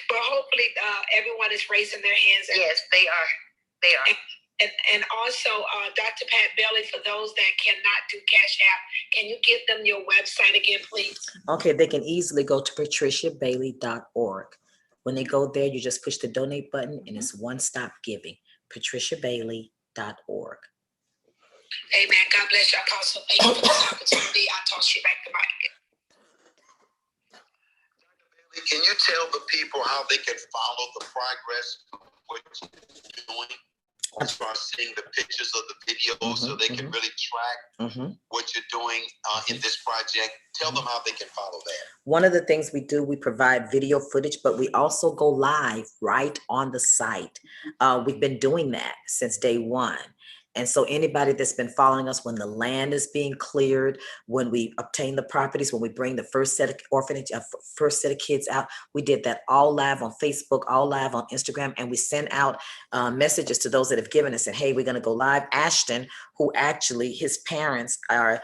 But hopefully everyone is raising their hands. Yes, they are. They are. And also, Dr. Pat Bailey, for those that cannot do Cash App, can you give them your website again, please? Okay, they can easily go to patriciabailey.org. When they go there, you just push the donate button and it's one-stop giving, patriciabailey.org. Amen. God bless you, Apostle. Thank you for this opportunity. I'll toss you back the mic. Can you tell the people how they can follow the progress of what you're doing? As far as seeing the pictures of the videos, so they can really track what you're doing in this project. Tell them how they can follow that. One of the things we do, we provide video footage, but we also go live right on the site. We've been doing that since day one. And so anybody that's been following us, when the land is being cleared, when we obtain the properties, when we bring the first set of kids out, we did that all live on Facebook, all live on Instagram, and we sent out messages to those that have given us and, hey, we're going to go live. Ashton, who actually his parents are,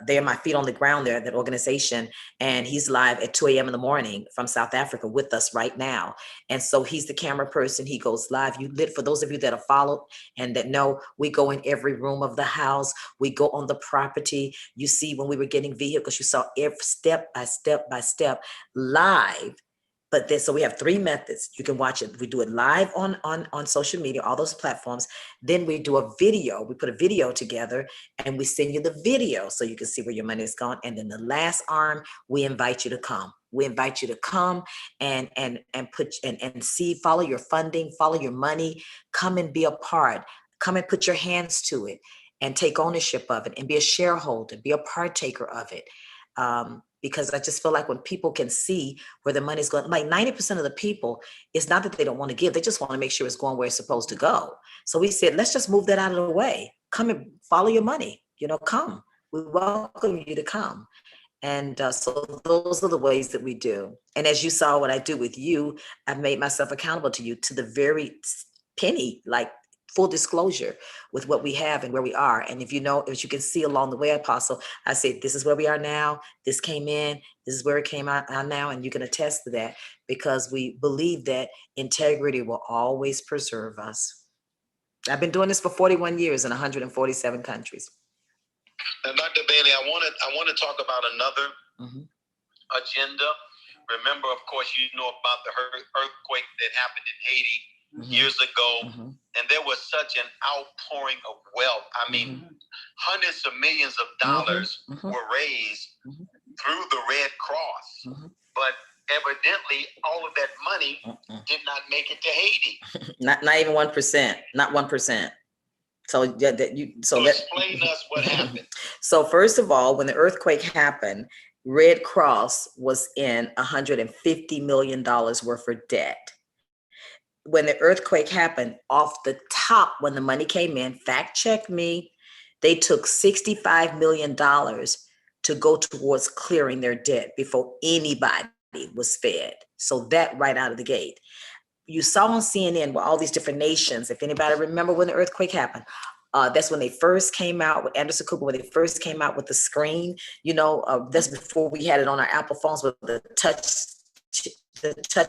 they're my feet on the ground there, that organization, and he's live at 2 a.m. in the morning from South Africa with us right now. And so he's the camera person. He goes live. For those of you that have followed and that know, we go in every room of the house. We go on the property. You see when we were getting vehicles, you saw every step by step by step live. But then, so we have 3 methods. You can watch it. We do it live on social media, all those platforms. Then we do a video. We put a video together and we send you the video so you can see where your money is gone. And then the last arm, we invite you to come. We invite you to come and see, follow your funding, follow your money, come and be a part, come and put your hands to it and take ownership of it and be a shareholder, be a partaker of it. Because I just feel like when people can see where the money's going, like 90% of the people, it's not that they don't want to give, they just want to make sure it's going where it's supposed to go. So we said, let's just move that out of the way. Come and follow your money, come. We welcome you to come. And so those are the ways that we do. And as you saw what I do with you, I've made myself accountable to you to the very penny, like full disclosure with what we have and where we are. And if as you can see along the way, Apostle, I say, this is where we are now. This came in, this is where it came out now. And you can attest to that because we believe that integrity will always preserve us. I've been doing this for 41 years in 147 countries. And Dr. Bailey, I want to talk about another agenda. Remember, of course, about the earthquake that happened in Haiti years ago, and there was such an outpouring of wealth. I mean, hundreds of millions of dollars were raised through the Red Cross, but evidently all of that money did not make it to Haiti. Not even 1%. Not 1%. So explain us what happened. So first of all, when the earthquake happened, Red Cross was in $150 million worth of debt. When the earthquake happened, off the top, when the money came in, fact check me, they took $65 million to go towards clearing their debt before anybody was fed. So that right out of the gate. You saw on CNN with all these different nations, if anybody remember when the earthquake happened, that's when they first came out with Anderson Cooper, when they first came out with the screen, that's before we had it on our Apple phones with the touch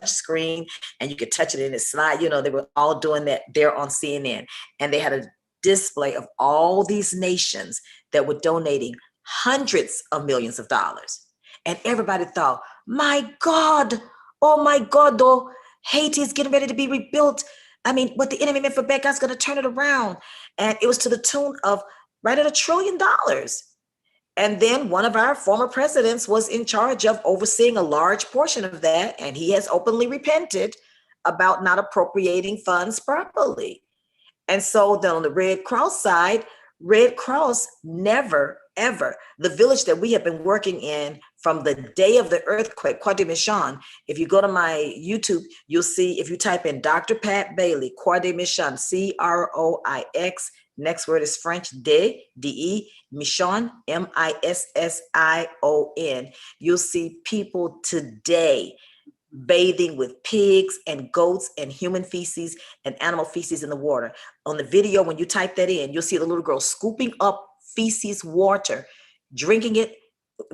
screen, and you could touch it in a slide. They were all doing that there on CNN, and they had a display of all these nations that were donating hundreds of millions of dollars. And everybody thought, my God, oh my God, though, Haiti is getting ready to be rebuilt. I mean, what the enemy meant for bad, God's going to turn it around. And it was to the tune of right at $1 trillion. And then one of our former presidents was in charge of overseeing a large portion of that. And he has openly repented about not appropriating funds properly. And so then on the Red Cross side, Red Cross never, ever, the village that we have been working in from the day of the earthquake, Croix de Mission, if you go to my YouTube, you'll see, if you type in Dr. Pat Bailey, Croix de Mission, Croix, next word is French, D-E, Mission, Mission, you'll see people today bathing with pigs and goats and human feces and animal feces in the water. On the video, when you type that in, you'll see the little girl scooping up feces water, drinking it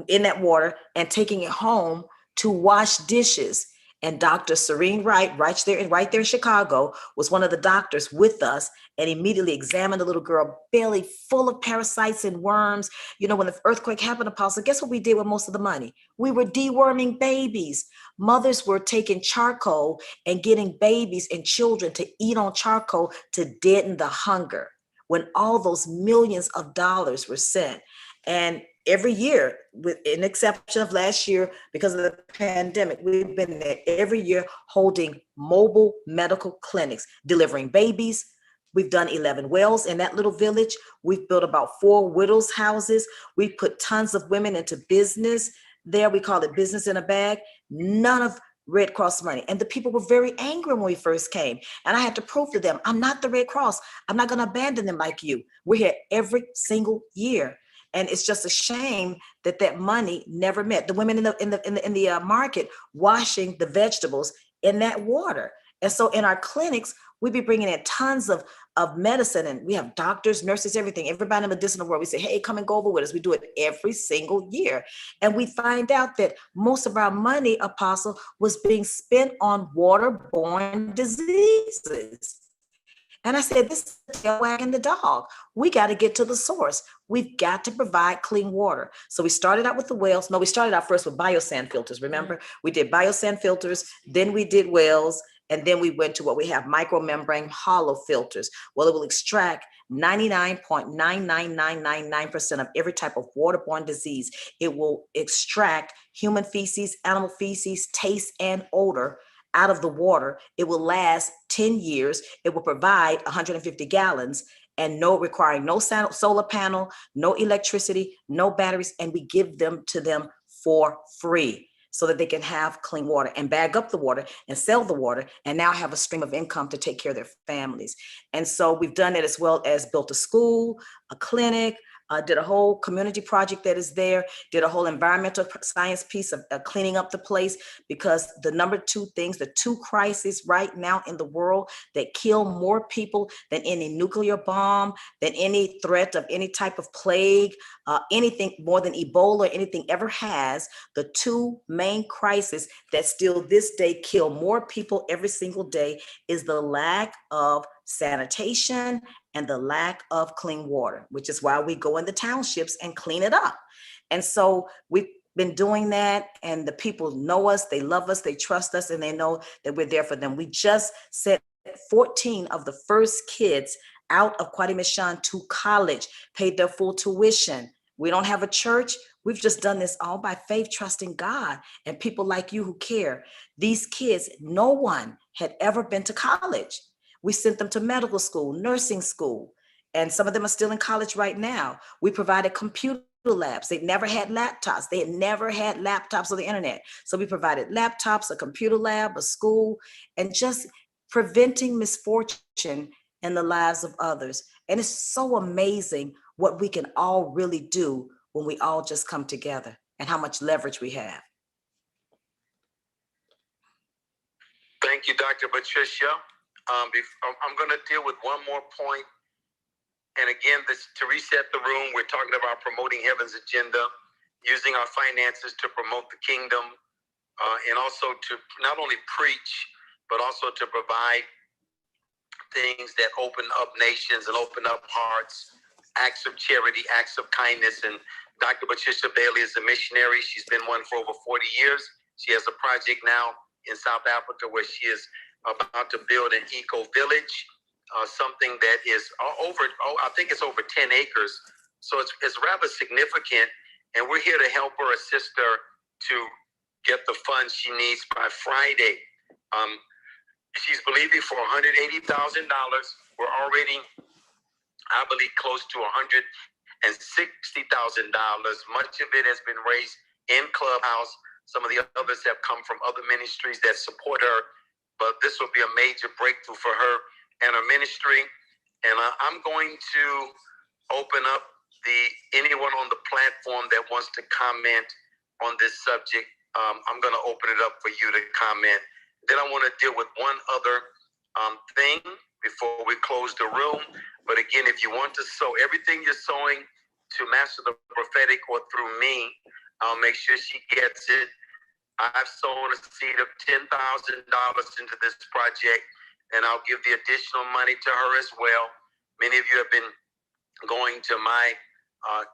in that water and taking it home to wash dishes. And Dr. Serene Wright, right there in Chicago, was one of the doctors with us and immediately examined the little girl, belly full of parasites and worms. When the earthquake happened, Apostle, guess what we did with most of the money? We were deworming babies. Mothers were taking charcoal and getting babies and children to eat on charcoal to deaden the hunger when all those millions of dollars were sent. And every year, with an exception of last year, because of the pandemic, we've been there every year holding mobile medical clinics, delivering babies. We've done 11 wells in that little village. We've built about 4 widows' houses. We've put tons of women into business there. We call it business in a bag. None of Red Cross money. And the people were very angry when we first came. And I had to prove to them, I'm not the Red Cross. I'm not going to abandon them like you. We're here every single year. And it's just a shame that money never met the women in the market washing the vegetables in that water. And so in our clinics, we be bringing in tons of medicine, and we have doctors, nurses, everything, everybody in the medicinal world. We say, hey, come and go over with us. We do it every single year. And we find out that most of our money, Apostle, was being spent on waterborne diseases. And I said, this is the tail wagging the dog. We got to get to the source. We've got to provide clean water. So we started out with the wells. No, we started out first with biosand filters. Remember, we did biosand filters, then we did wells, and then we went to what we have, micromembrane hollow filters. Well, it will extract 99.99999% of every type of waterborne disease. It will extract human feces, animal feces, taste, and odor out of the water. It will last 10 years. It will provide 150 gallons and requiring no solar panel, no electricity, no batteries, and we give them to them for free so that they can have clean water and bag up the water and sell the water and now have a stream of income to take care of their families. And so we've done it, as well as built a school, a clinic, did a whole community project that is there, did a whole environmental science piece of cleaning up the place, because the number two things, the two crises right now in the world that kill more people than any nuclear bomb, than any threat of any type of plague, anything more than Ebola, anything ever has, the two main crises that still this day kill more people every single day is the lack of sanitation and the lack of clean water, which is why we go in the townships and clean it up. And so we've been doing that, and the people know us, they love us, they trust us, and they know that we're there for them. We just sent 14 of the first kids out of Kwadi Mishan to college, paid their full tuition. We don't have a church. We've just done this all by faith, trusting God and people like you who care. These kids, no one had ever been to college. We sent them to medical school, nursing school, and some of them are still in college right now. We provided computer labs. They never had laptops. They had never had laptops or the internet. So we provided laptops, a computer lab, a school, and just preventing misfortune in the lives of others. And it's so amazing what we can all really do when we all just come together and how much leverage we have. Thank you, Dr. Patricia. I'm going to deal with one more point. And again, to reset the room, we're talking about promoting heaven's agenda, using our finances to promote the kingdom, and also to not only preach, but also to provide things that open up nations and open up hearts, acts of charity, acts of kindness. And Dr. Patricia Bailey is a missionary. She's been one for over 40 years. She has a project now in South Africa where she is about to build an eco village, something that is I think it's over 10 acres. So it's rather significant. And we're here to help her, assist her to get the funds she needs by Friday. She's believing for $180,000. We're already, I believe, close to $160,000. Much of it has been raised in Clubhouse. Some of the others have come from other ministries that support her, but this will be a major breakthrough for her and her ministry. And I'm going to open up anyone on the platform that wants to comment on this subject. I'm going to open it up for you to comment. Then I want to deal with one other thing before we close the room. But again, if you want to sow, everything you're sowing to Master the Prophetic or through me, I'll make sure she gets it. I've sown a seed of $10,000 into this project, and I'll give the additional money to her as well. Many of you have been going to my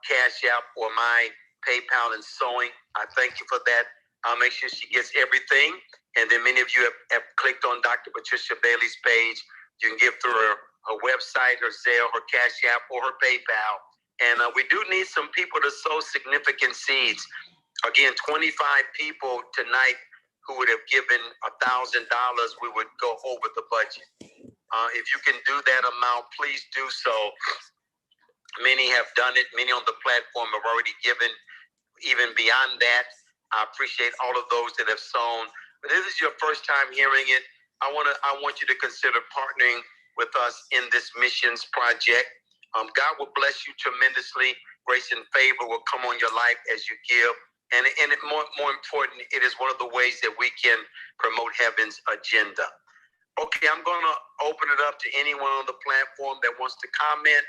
Cash App or my PayPal and sowing. I thank you for that. I'll make sure she gets everything. And then many of you have clicked on Dr. Patricia Bailey's page. You can give through her website, her Zelle, her Cash App, or her PayPal. And we do need some people to sow significant seeds. Again, 25 people tonight who would have given $1,000, we would go over the budget. If you can do that amount, please do so. Many have done it. Many on the platform have already given even beyond that. I appreciate all of those that have sown. But if this is your first time hearing it, I want you to consider partnering with us in this missions project. God will bless you tremendously. Grace and favor will come on your life as you give. And more important, it is one of the ways that we can promote heaven's agenda. Okay, I'm going to open it up to anyone on the platform that wants to comment.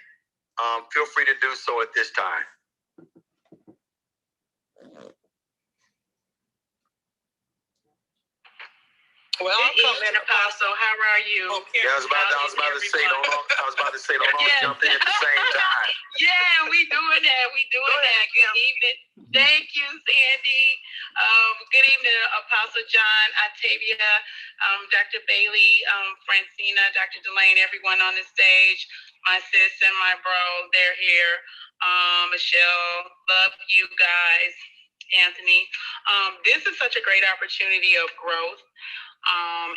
Feel free to do so at this time. Welcome, Apostle. How are you? Okay. Yeah, I was about to say, don't all jump in at the same time. Yeah, we doing that. Good evening. Thank you, Sandy. Good evening, Apostle John, Octavia, Dr. Bailey, Francina, Dr. Delane, everyone on the stage. My sis and my bro, they're here. Michelle, love you guys. Anthony, this is such a great opportunity of growth,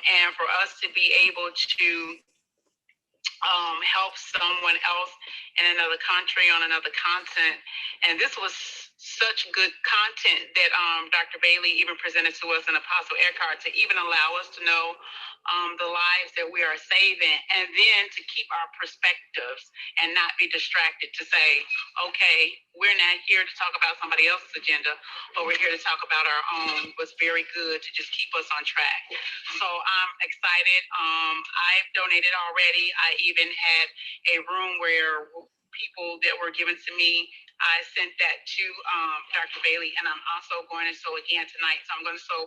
and for us to be able to help someone else in another country, on another continent. And this was such good content that Dr. Bailey even presented to us, and Apostle Eckhardt, to even allow us to know the lives that we are saving, and then to keep our perspectives and not be distracted, to say, okay, we're not here to talk about somebody else's agenda, but we're here to talk about our own. Was very good to just keep us on track. So I'm excited. I've donated already. I even had a room where people that were given to me, I sent that to Dr. Bailey, and I'm also going to sow again tonight. So I'm going to sow,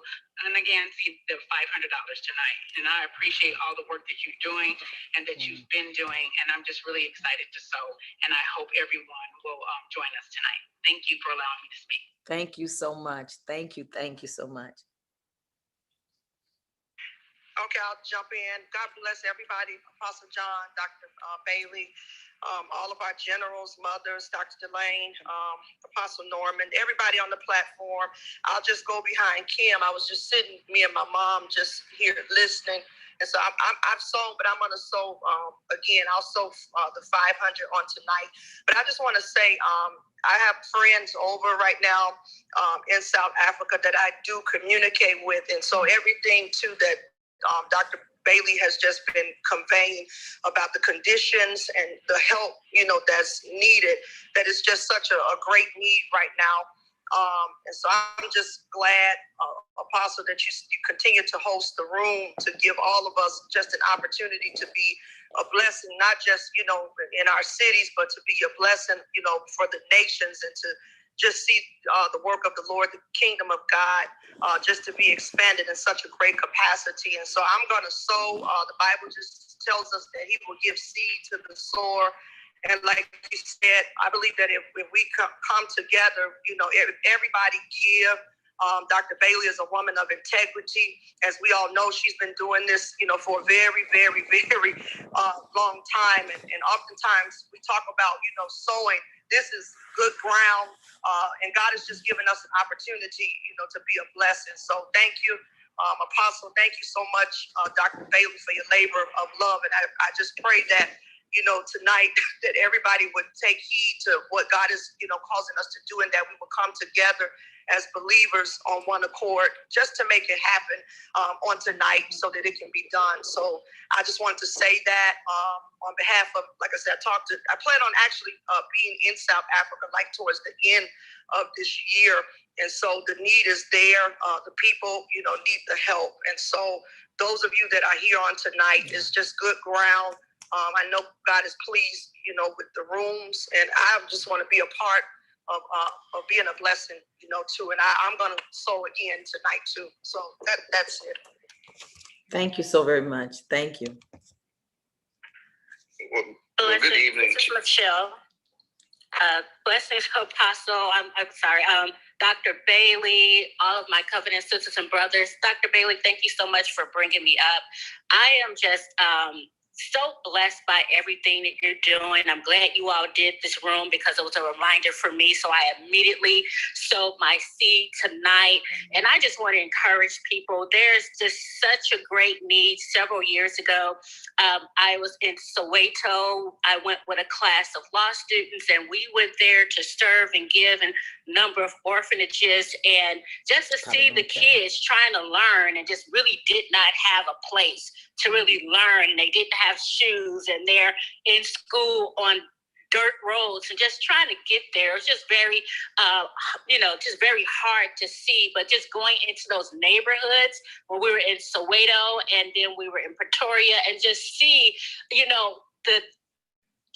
and again, see the $500 tonight. And I appreciate all the work that you're doing and that you've been doing. And I'm just really excited to sow. And I hope everyone will join us tonight. Thank you for allowing me to speak. Thank you so much. Thank you. Thank you so much. Okay, I'll jump in. God bless everybody. Apostle John, Dr. Bailey, all of our generals, mothers, Dr. Delane, Apostle Norman, everybody on the platform. I'll just go behind Kim. I was just sitting, me and my mom, just here listening. And so I've sown, but I'm going to sow again. I'll sow the 500 on tonight. But I just want to say, I have friends over right now in South Africa that I do communicate with. And so everything too that Dr. Bailey has just been conveying about the conditions and the help, that's needed, that is just such a great need right now. And so I'm just glad, Apostle, that you continue to host the room, to give all of us just an opportunity to be a blessing, not just, in our cities, but to be a blessing, for the nations, and to just see the work of the Lord, the kingdom of God, just to be expanded in such a great capacity. And so I'm going to sow. The Bible just tells us that he will give seed to the sower. And like you said, I believe that if we come together, everybody give. Dr. Bailey is a woman of integrity. As we all know, she's been doing this, for a very, very, very long time. And oftentimes we talk about, sowing. This is good ground, and God has just given us an opportunity, to be a blessing. So thank you, Apostle. Thank you so much, Dr. Bailey, for your labor of love. And I just pray that, tonight that everybody would take heed to what God is, causing us to do, and that we will come together as believers on one accord, just to make it happen on tonight, so that it can be done. So I just wanted to say that on behalf of, like I said, I plan on actually being in South Africa, like towards the end of this year. And so the need is there. The people, need the help. And so those of you that are here on tonight is just good ground. I know God is pleased, with the rooms, and I just want to be a part of being a blessing, too. And I'm going to sow again tonight, too. So that's it. Thank you so very much. Thank you. Well, good evening. This is Michelle. Blessings, Apostle. I'm sorry. Dr. Bailey, all of my covenant sisters and brothers. Dr. Bailey, thank you so much for bringing me up. I am just so blessed by everything that you're doing. I'm glad you all did this room, because it was a reminder for me. So I immediately sowed my seed tonight. And I just want to encourage people. There's just such a great need. Several years ago, I was in Soweto. I went with a class of law students, and we went there to serve and give in a number of orphanages, and just to see the kids trying to learn and just really did not have a place to really learn. They didn't have shoes, and they're in school on dirt roads and just trying to get there. It was just very, just very hard to see. But just going into those neighborhoods when we were in Soweto, and then we were in Pretoria, and just see, the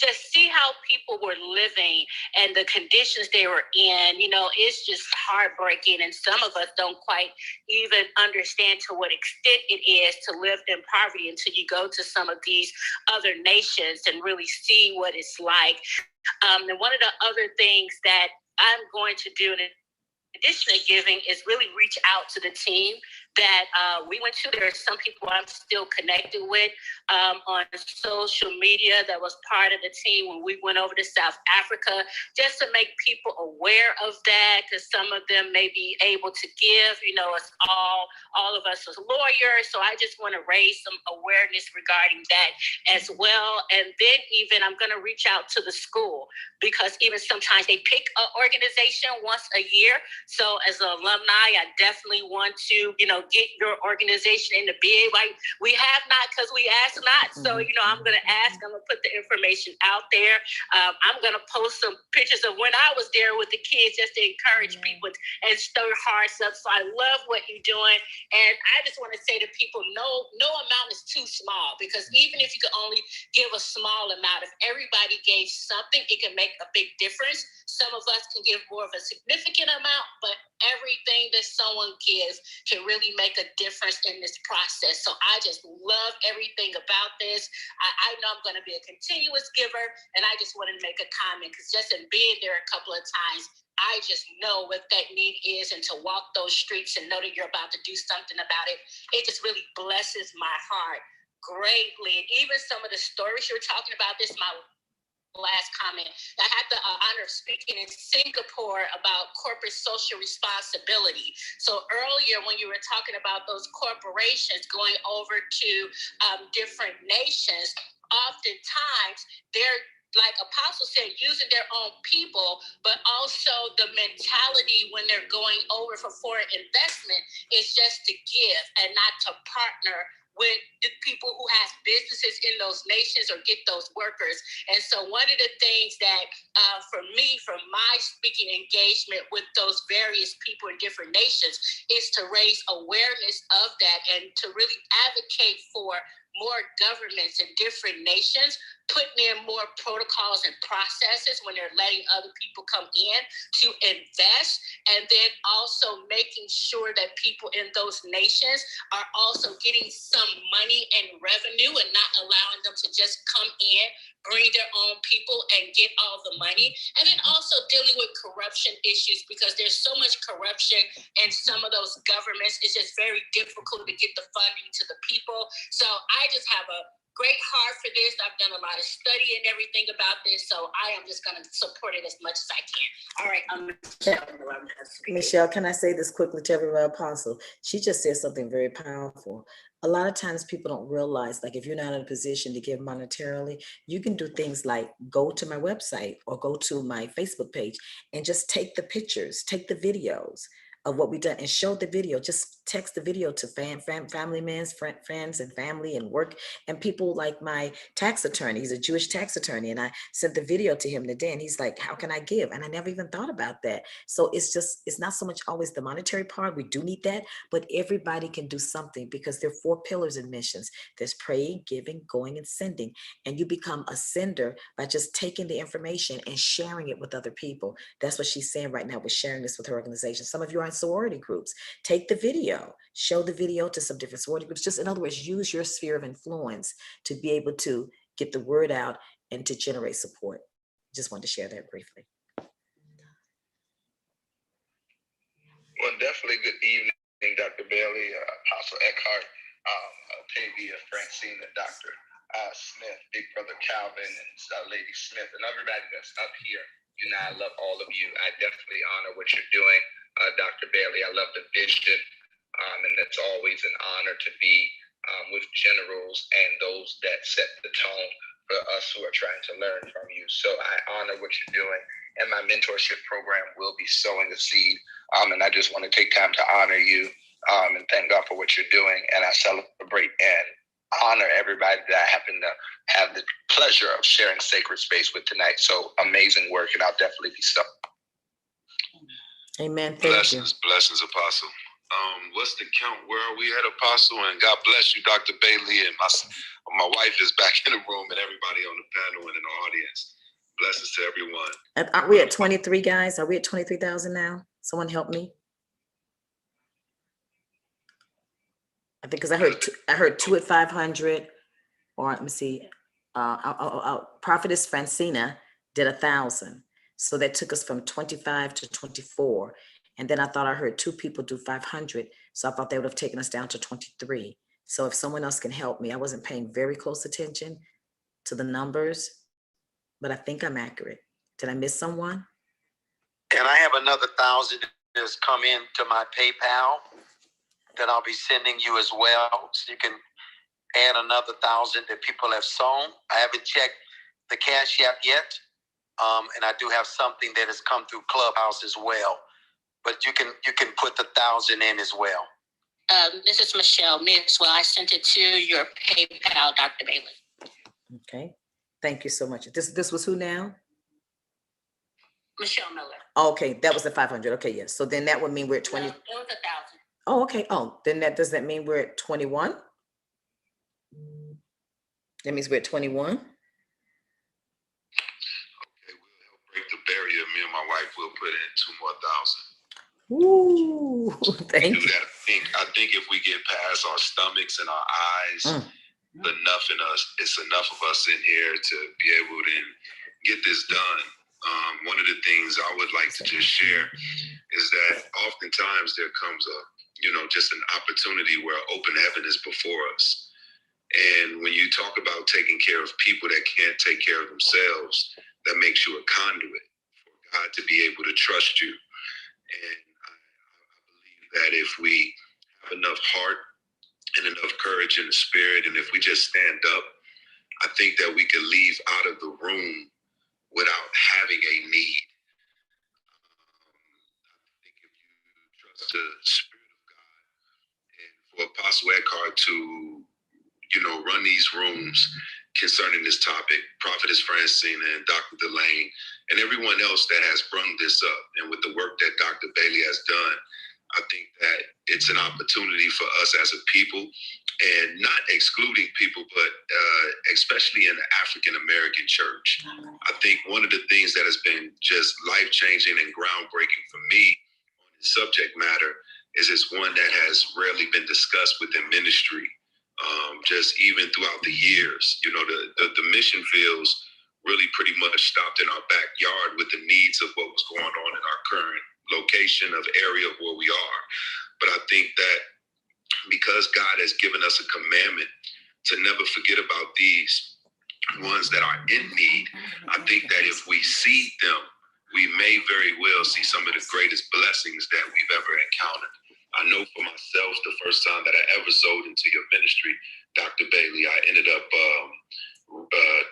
just see how people were living and the conditions they were in. It's just heartbreaking. And some of us don't quite even understand to what extent it is to live in poverty until you go to some of these other nations and really see what it's like. And one of the other things that I'm going to do in addition to giving is really reach out to the team that we went to. There are some people I'm still connected with on social media that was part of the team when we went over to South Africa, just to make people aware of that, because some of them may be able to give. It's all of us as lawyers, so I just want to raise some awareness regarding that as well. And then even I'm going to reach out to the school, because even sometimes they pick an organization once a year. So as an alumni, I definitely want to, get your organization in the bid. Like, we have not because we ask not. So, I'm going to ask, I'm going to put the information out there. I'm going to post some pictures of when I was there with the kids, just to encourage people and stir hearts up. So I love what you're doing. And I just want to say to people, no amount is too small, because even if you could only give a small amount, if everybody gave something, it can make a big difference. Some of us can give more of a significant amount, but everything that someone gives can really make a difference in this process. So I just love everything about this. I know I'm going to be a continuous giver, and I just wanted to make a comment, because just in being there a couple of times, I just know what that need is, and to walk those streets and know that you're about to do something about it, it just really blesses my heart greatly. And even some of the stories you're talking about, this is my last comment. I had the honor of speaking in Singapore about corporate social responsibility. So earlier, when you were talking about those corporations going over to different nations, oftentimes they're, like Apostle said, using their own people, but also the mentality when they're going over for foreign investment is just to give and not to partner with the people who have businesses in those nations or get those workers. And so one of the things that for me, from my speaking engagement with those various people in different nations, is to raise awareness of that and to really advocate for more governments in different nations putting in more protocols and processes when they're letting other people come in to invest, and then also making sure that people in those nations are also getting some money and revenue, and not allowing them to just come in, bring their own people and get all the money. And then also dealing with corruption issues, because there's so much corruption in some of those governments. It's just very difficult to get the funding to the people. So I just have a great heart for this. I've done a lot of study and everything about this, so I am just going to support it as much as I can. All right, Michelle, can I say this quickly to everyone? Apostle, she just said something very powerful. A lot of times people don't realize, like, if you're not in a position to give monetarily, you can do things like go to my website or go to my Facebook page and just take the pictures, take the videos of what we've done and show the video. Just text the video to family members, friends and family and work, and people. Like my tax attorney, he's a Jewish tax attorney, and I sent the video to him today, and he's like, how can I give? And I never even thought about that. So it's not so much always the monetary part. We do need that, but everybody can do something, because there are 4 pillars in missions. There's praying, giving, going, and sending. And you become a sender by just taking the information and sharing it with other people. That's what she's saying right now with sharing this with her organization. Some of you are in sorority groups. Take the video, show the video to some different sorority groups. Just, in other words, use your sphere of influence to be able to get the word out and to generate support. Just wanted to share that briefly. Well, definitely good evening, Dr. Bailey, Apostle Eckhart, Octavia, Francine, and Dr. Smith, Big Brother Calvin, and Lady Smith, and everybody that's up here. You know, I love all of you. I definitely honor what you're doing, Dr. Bailey. I love the vision, and it's always an honor to be with generals and those that set the tone for us who are trying to learn from you. So I honor what you're doing, and my mentorship program will be sowing a seed. And I just want to take time to honor you and thank God for what you're doing. And I celebrate and honor everybody that I happen to have the pleasure of sharing sacred space with tonight. So amazing work, and I'll definitely be so. Amen. Thank you. Blessings, Apostle. What's the count? Where are we at, Apostle? And God bless you, Dr. Bailey, and my wife is back in the room, and everybody on the panel and in the audience. Blessings to everyone. Are we at 23, guys? Are we at 23,000 now? Someone help me. I think because I heard two at 500, or let me see. Prophetess Francina did 1,000, so that took us from 25 to 24. And then I thought I heard two people do 500, so I thought they would have taken us down to 23. So if someone else can help me, I wasn't paying very close attention to the numbers, but I think I'm accurate. Did I miss someone? And I have another 1,000 that's come into my PayPal that I'll be sending you as well. So you can add another 1,000 that people have sown. I haven't checked the Cash App yet. And I do have something that has come through Clubhouse as well. But you can put the 1,000 in as well. This is Michelle Maxwell. I sent it to your PayPal, Dr. Bailey. Okay. Thank you so much. This was who now? Michelle Miller. Okay, that was the 500. Okay, yes. So then that would mean we're at 20. No, it was 1,000. Oh, okay. Oh, then does that mean we're at 21? That means we're at 21. Okay, we'll help break the barrier. Me and my wife will put in 2,000 more. Ooh, thank you. I think if we get past our stomachs and our eyes, it's enough of us in here to be able to get this done. One of the things I would like to just share is that oftentimes there comes just an opportunity where open heaven is before us. And when you talk about taking care of people that can't take care of themselves, that makes you a conduit for God to be able to trust you. And I believe that if we have enough heart and enough courage in the spirit, and if we just stand up, I think that we could leave out of the room without having a need. I think if you trust the Spirit of God, and for Apostle Eckhardt to run these rooms concerning this topic, Prophetess Francina and Dr. Delane, and everyone else that has brung this up, and with the work that Dr. Bailey has done, I think that it's an opportunity for us as a people, and not excluding people, but especially in the African American church. I think one of the things that has been just life-changing and groundbreaking for me on this subject matter is it's one that has rarely been discussed within ministry. Just even throughout the years, the mission fields really pretty much stopped in our backyard with the needs of what was going on in our current location of area of where we are. But I think that because God has given us a commandment to never forget about these ones that are in need, I think that if we seed them, we may very well see some of the greatest blessings that we've ever encountered. I know for myself, the first time that I ever sold into your ministry, Dr. Bailey, I ended up getting a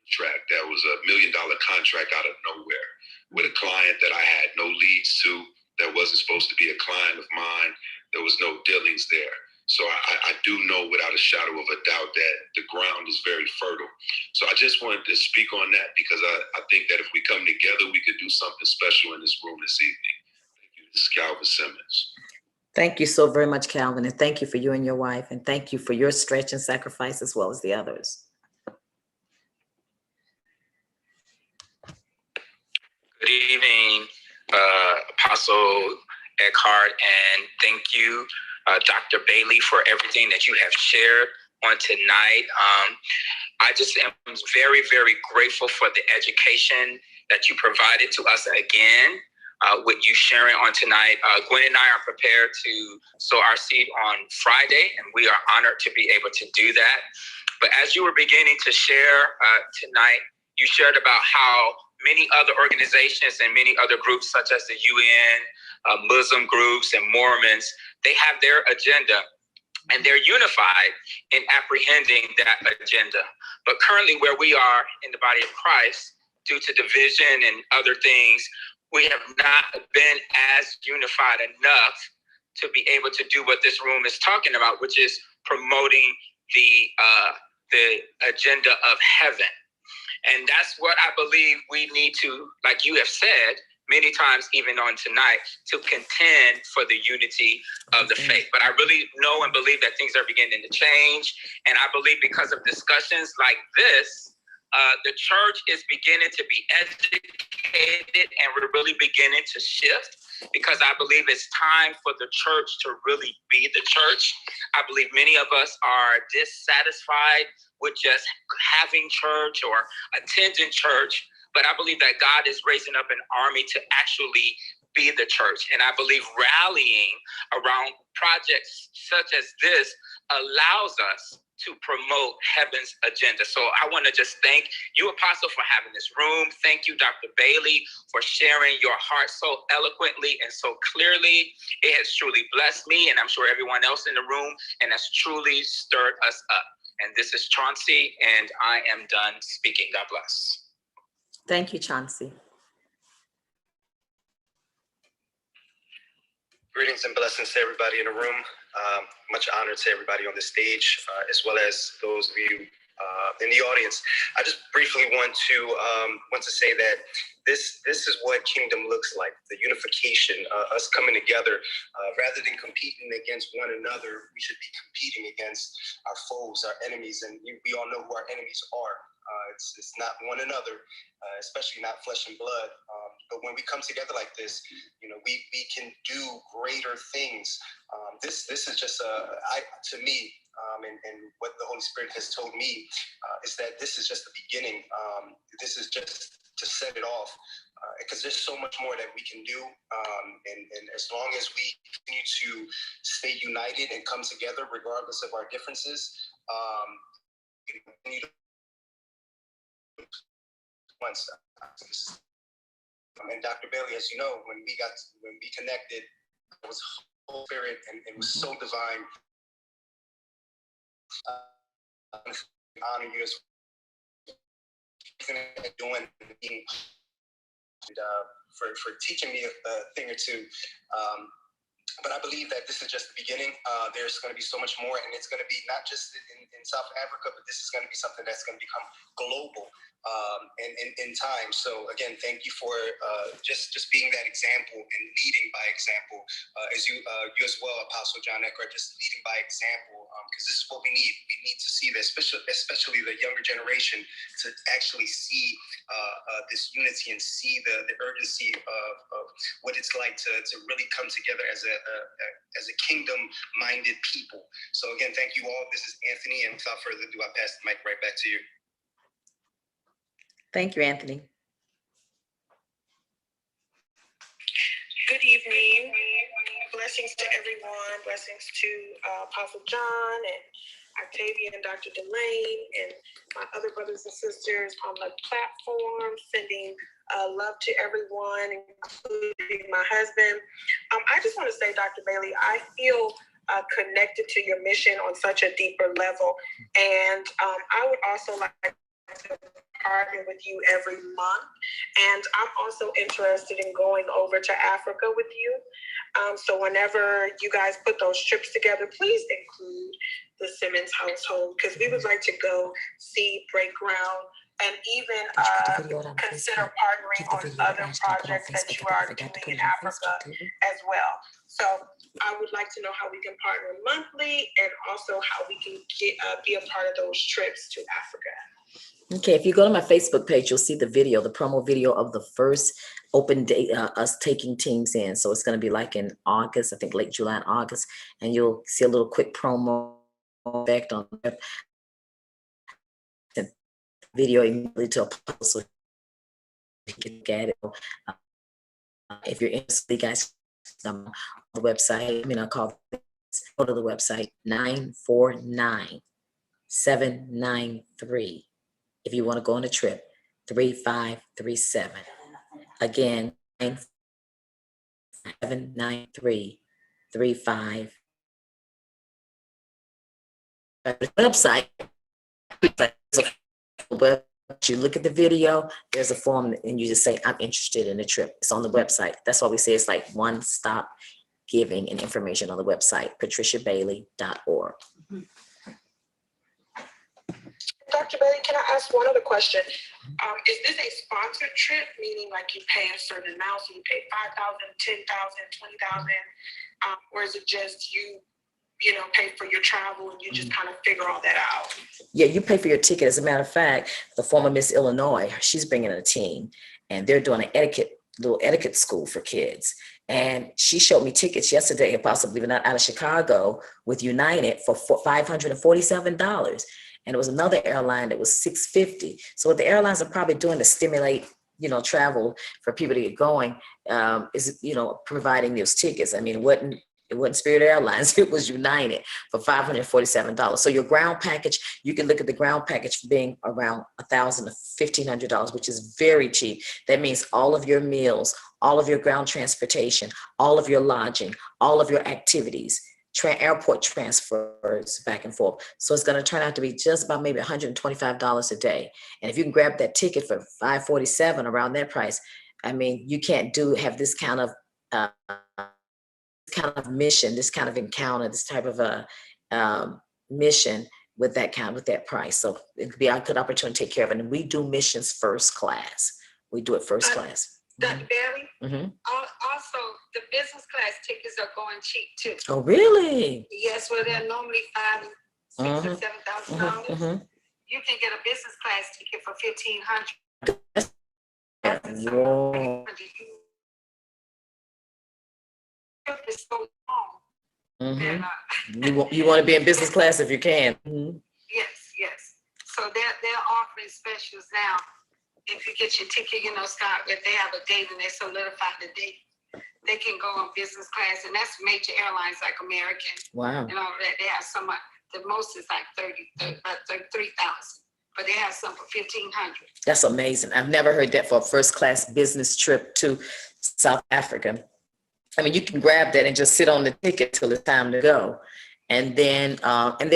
contract that was $1 million contract out of nowhere with a client that I had no leads to, that wasn't supposed to be a client of mine. There was no dealings there. So I do know without a shadow of a doubt that the ground is very fertile. So I just wanted to speak on that because I think that if we come together, we could do something special in this room this evening. This is Calvin Simmons. Thank you so very much, Calvin, and thank you for you and your wife, and thank you for your stretch and sacrifice as well as the others. Good evening, Apostle Eckhardt, and thank you, Dr. Bailey, for everything that you have shared on tonight. I just am very, very grateful for the education that you provided to us again. With you sharing on tonight. Gwen and I are prepared to sow our seed on Friday, and we are honored to be able to do that. But as you were beginning to share tonight, you shared about how many other organizations and many other groups, such as the UN, Muslim groups, and Mormons, they have their agenda, and they're unified in apprehending that agenda. But currently where we are in the body of Christ, due to division and other things, we have not been as unified enough to be able to do what this room is talking about, which is promoting the agenda of heaven. And that's what I believe we need to, like you have said, many times even on tonight, to contend for the unity of the faith. But I really know and believe that things are beginning to change. And I believe because of discussions like this, the church is beginning to be educated, and we're really beginning to shift, because I believe it's time for the church to really be the church. I believe many of us are dissatisfied with just having church or attending church, but I believe that God is raising up an army to actually be the church. And I believe rallying around projects such as this allows us to promote heaven's agenda. So I want to just thank you, Apostle, for having this room. Thank you, Dr. Bailey, for sharing your heart so eloquently and so clearly. It has truly blessed me, and I'm sure everyone else in the room, and has truly stirred us up. And this is Chauncey, and I am done speaking. God bless. Thank you, Chauncey. Greetings and blessings to everybody in the room. Much honor to everybody on the stage, as well as those of you in the audience. I just briefly want to say that this is what kingdom looks like: the unification, us coming together, rather than competing against one another. We should be competing against our foes, our enemies, and we all know who our enemies are. It's not one another, especially not flesh and blood. But when we come together like this, we can do greater things. This is just to me, and what the Holy Spirit has told me is that this is just the beginning. This is just to set it off, because there's so much more that we can do. And as long as we continue to stay united and come together, regardless of our differences, once. And Dr. Bailey, as you know, when we connected, it was Holy Spirit, and it was so divine. Honor you as doing, and for teaching me a thing or two. But I believe that this is just the beginning. There's going to be so much more, and it's going to be not just in South Africa, but this is going to be something that's going to become global in time. So again, thank you for just being that example and leading by example, as you as well, Apostle John Eckhardt, just leading by example, because this is what we need. We need to see this, especially the younger generation, to actually see this unity and see the urgency of what it's like to really come together as a kingdom-minded people. So again, thank you all. This is Anthony, and without further ado, I pass the mic right back to you. Thank you, Anthony. Good evening. Blessings to everyone. Blessings to Apostle John and Octavia and Dr. Delane and my other brothers and sisters on the platform. Sending love to everyone, including my husband. I just want to say, Dr. Bailey, I feel connected to your mission on such a deeper level. And I would also like to partner with you every month. And I'm also interested in going over to Africa with you. So whenever you guys put those trips together, please include the Simmons household, because we would like to go see, break ground, and even consider partnering on other projects that you are doing in Africa as well. So I would like to know how we can partner monthly, and also how we can be a part of those trips to Africa. Okay, if you go to my Facebook page, you'll see the video, the promo video of the first open day, us taking teams in. So it's going to be like in August, I think late July and August, and you'll see a little quick promo effect on the video immediately to Apostle, so you can look at it. If you're interested, you guys, on the website, go to the website, 949-793. If you want to go on a trip, 3537. Again, 793-35. Website. You look at the video, there's a form, and you just say, I'm interested in a trip. It's on the website. That's why we say it's like one-stop giving and information on the website, patriciabailey.org. Dr. Bailey, can I ask one other question? Is this a sponsored trip, meaning like you pay a certain amount, so you pay $5,000, $10,000, $20,000, or is it just you pay for your travel and you just kind of figure all that out? Yeah, you pay for your ticket. As a matter of fact, the former Miss Illinois, she's bringing a team, and they're doing an little etiquette school for kids. And she showed me tickets yesterday, possibly not, out of Chicago with United for $547. And it was another airline that was $650. So what the airlines are probably doing to stimulate, travel for people to get going, is, providing those tickets. I mean, it wasn't Spirit Airlines, it was United for $547. So your ground package, you can look at the ground package being around $1,000 to $1,500, which is very cheap. That means all of your meals, all of your ground transportation, all of your lodging, all of your activities, airport transfers back and forth. So it's going to turn out to be just about maybe $125 a day. And if you can grab that ticket for $547, around that price, I mean, you can't have this kind of mission, this kind of encounter, this type of a mission with that price. So it could be a good opportunity to take care of it. And we do missions first class. We do it first class. Dr. Bailey, Mm-hmm. also the business class tickets are going cheap too. Oh, really? Yes, well, they're normally $5,000, $6,000, or $7,000. Mm-hmm. You can get a business class ticket for $1,500. Whoa. It's so long. Mm-hmm. And, you want to be in business class if you can. Mm-hmm. Yes. So they're offering specials now. If you get your ticket, start with, they have a date and they solidify the date. They can go on business class, and that's major airlines like American. Wow. And all that. They have some, the most is like 3,000, but they have some for 1,500. That's amazing. I've never heard that for a first class business trip to South Africa. I mean, you can grab that and just sit on the ticket till it's time to go. And then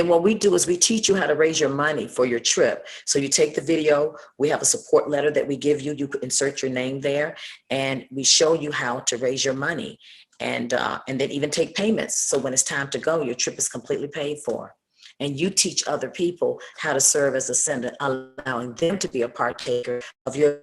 what we do is we teach you how to raise your money for your trip. So you take the video, we have a support letter that we give you, you could insert your name there, and we show you how to raise your money and then even take payments. So when it's time to go, your trip is completely paid for. And you teach other people how to serve as a sender, allowing them to be a partaker of your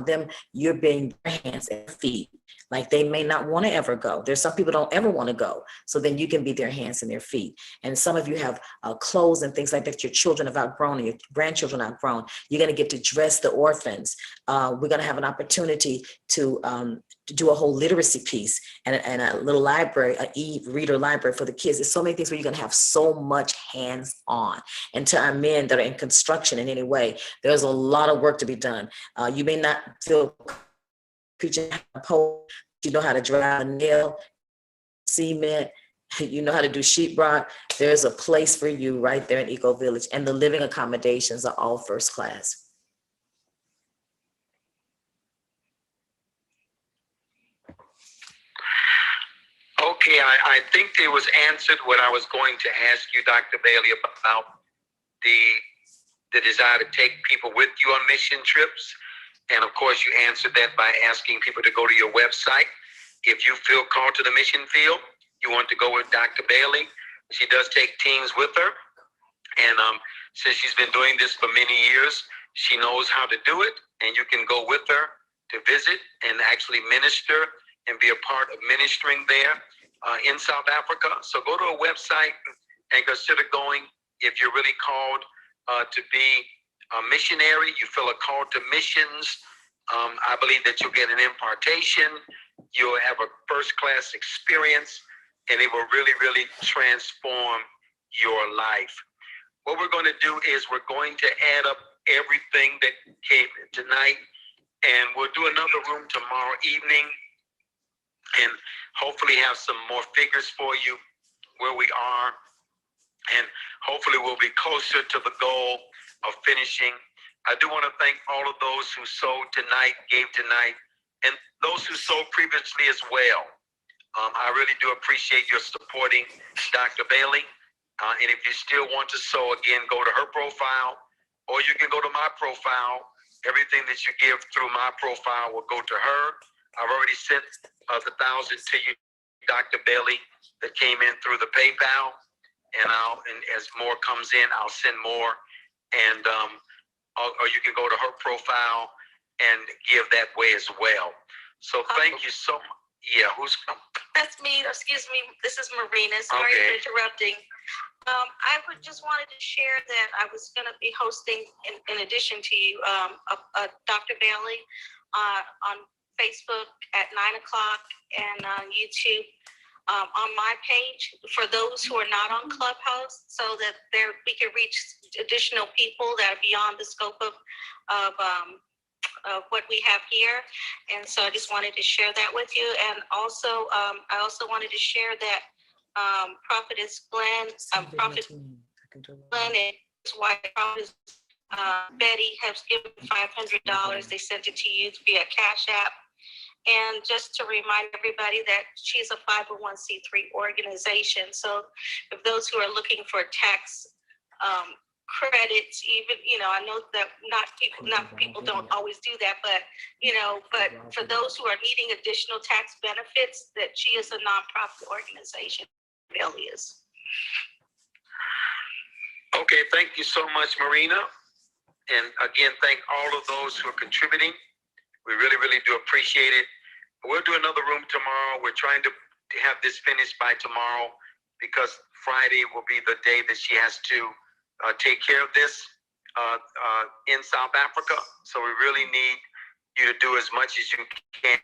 them. You're being their hands and feet. Like they may not want to ever go. There's some people don't ever want to go. So then you can be their hands and their feet. And some of you have clothes and things like that your children have outgrown and your grandchildren have outgrown. You're going to get to dress the orphans. We're going to have an opportunity to do a whole literacy piece and a little library, an e-reader library for the kids. There's so many things where you're going to have so much hands-on. And to our men that are in construction in any way, there's a lot of work to be done. You may not feel preaching a pole, you know how to drive a nail, cement, you know how to do sheetrock. There's a place for you right there in Eco Village, and the living accommodations are all first class. Okay, I think it was answered what I was going to ask you, Dr. Bailey, about the desire to take people with you on mission trips. And of course, you answered that by asking people to go to your website. If you feel called to the mission field, you want to go with Dr. Bailey. She does take teams with her. And since she's been doing this for many years, she knows how to do it. And you can go with her to visit and actually minister and be a part of ministering there in South Africa. So go to a website and consider going. If you're really called to be a missionary, you feel a call to missions, I believe that you'll get an impartation, you'll have a first-class experience, and it will really, really transform your life. What we're going to do is we're going to add up everything that came tonight, and we'll do another room tomorrow evening and hopefully have some more figures for you where we are, and hopefully we'll be closer to the goal of finishing. I do want to thank all of those who sowed tonight, gave tonight, and those who sowed previously as well. I really do appreciate your supporting Dr. Bailey. And if you still want to sow, again, go to her profile, or you can go to my profile. Everything that you give through my profile will go to her. I've already sent the 1,000 to you, Dr. Bailey, that came in through the PayPal. And as more comes in, I'll send more. And or you can go to her profile and give that way as well. So thank you so much. Yeah, who's? That's me. Excuse me. This is Marina. Sorry for interrupting. I just wanted to share that I was going to be hosting, in addition to you, Dr. Bailey on Facebook at 9 o'clock and on YouTube on my page for those who are not on Clubhouse, so that we can reach additional people that are beyond the scope of what we have here. And so I just wanted to share that with you. And also, I also wanted to share that Prophetess Glenn, Prophet Glenn and his wife, Prophetess Betty, have given $500. They sent it to you via Cash App. And just to remind everybody that she's a 501c3 organization. So if those who are looking for tax credits, even, I know that not people don't always do that, but for those who are needing additional tax benefits, that she is a nonprofit organization. Really is. Okay, thank you so much, Marina. And again, thank all of those who are contributing. We really, really do appreciate it. We'll do another room tomorrow. We're trying to have this finished by tomorrow because Friday will be the day that she has to take care of this in South Africa. So we really need you to do as much as you can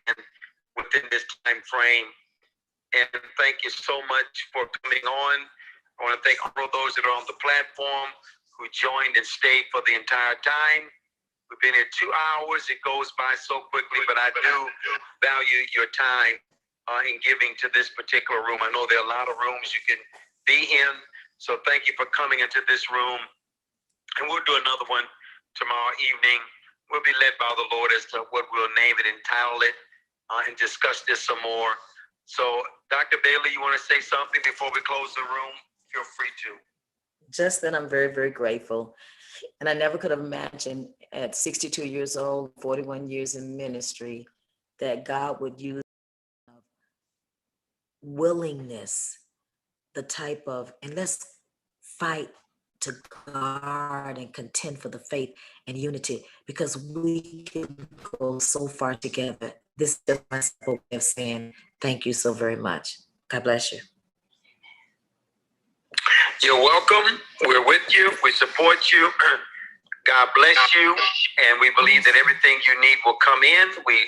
within this time frame. And thank you so much for coming on. I want to thank all of those that are on the platform who joined and stayed for the entire time. We've been here 2 hours. It goes by so quickly, but I do value your time in giving to this particular room. I know there are a lot of rooms you can be in, so thank you for coming into this room. And we'll do another one tomorrow evening. We'll be led by the Lord as to what we'll name it and title it and discuss this some more. So, Dr. Bailey, you want to say something before we close the room? Feel free to. Just that I'm very, very grateful. And I never could have imagined at 62 years old, 41 years in ministry, that God would use willingness, the type of, and let's fight to guard and contend for the faith and unity, because we can go so far together. This is just my simple way of saying thank you so very much. God bless you. You're welcome. We're with you. We support you. God bless you. And we believe that everything you need will come in. We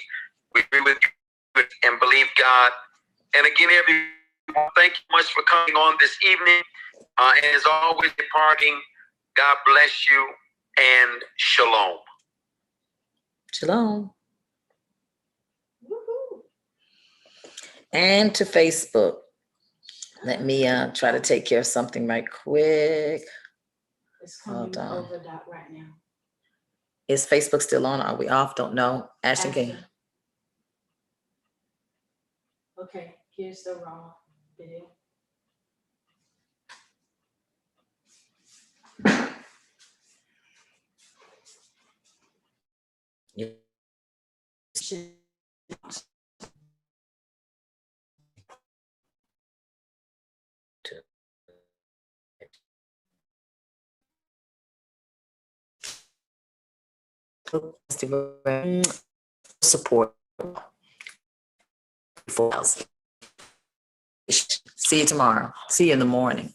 agree with you and believe God. And again, everyone, thank you much for coming on this evening. And as always, departing, God bless you and shalom. Shalom. And to Facebook. Let me try to take care of something right quick. It's coming over that right now. Is Facebook still on? Are we off? Don't know. Ashton, can you? Okay, here's the raw video. Yeah. Support. See you tomorrow. See you in the morning.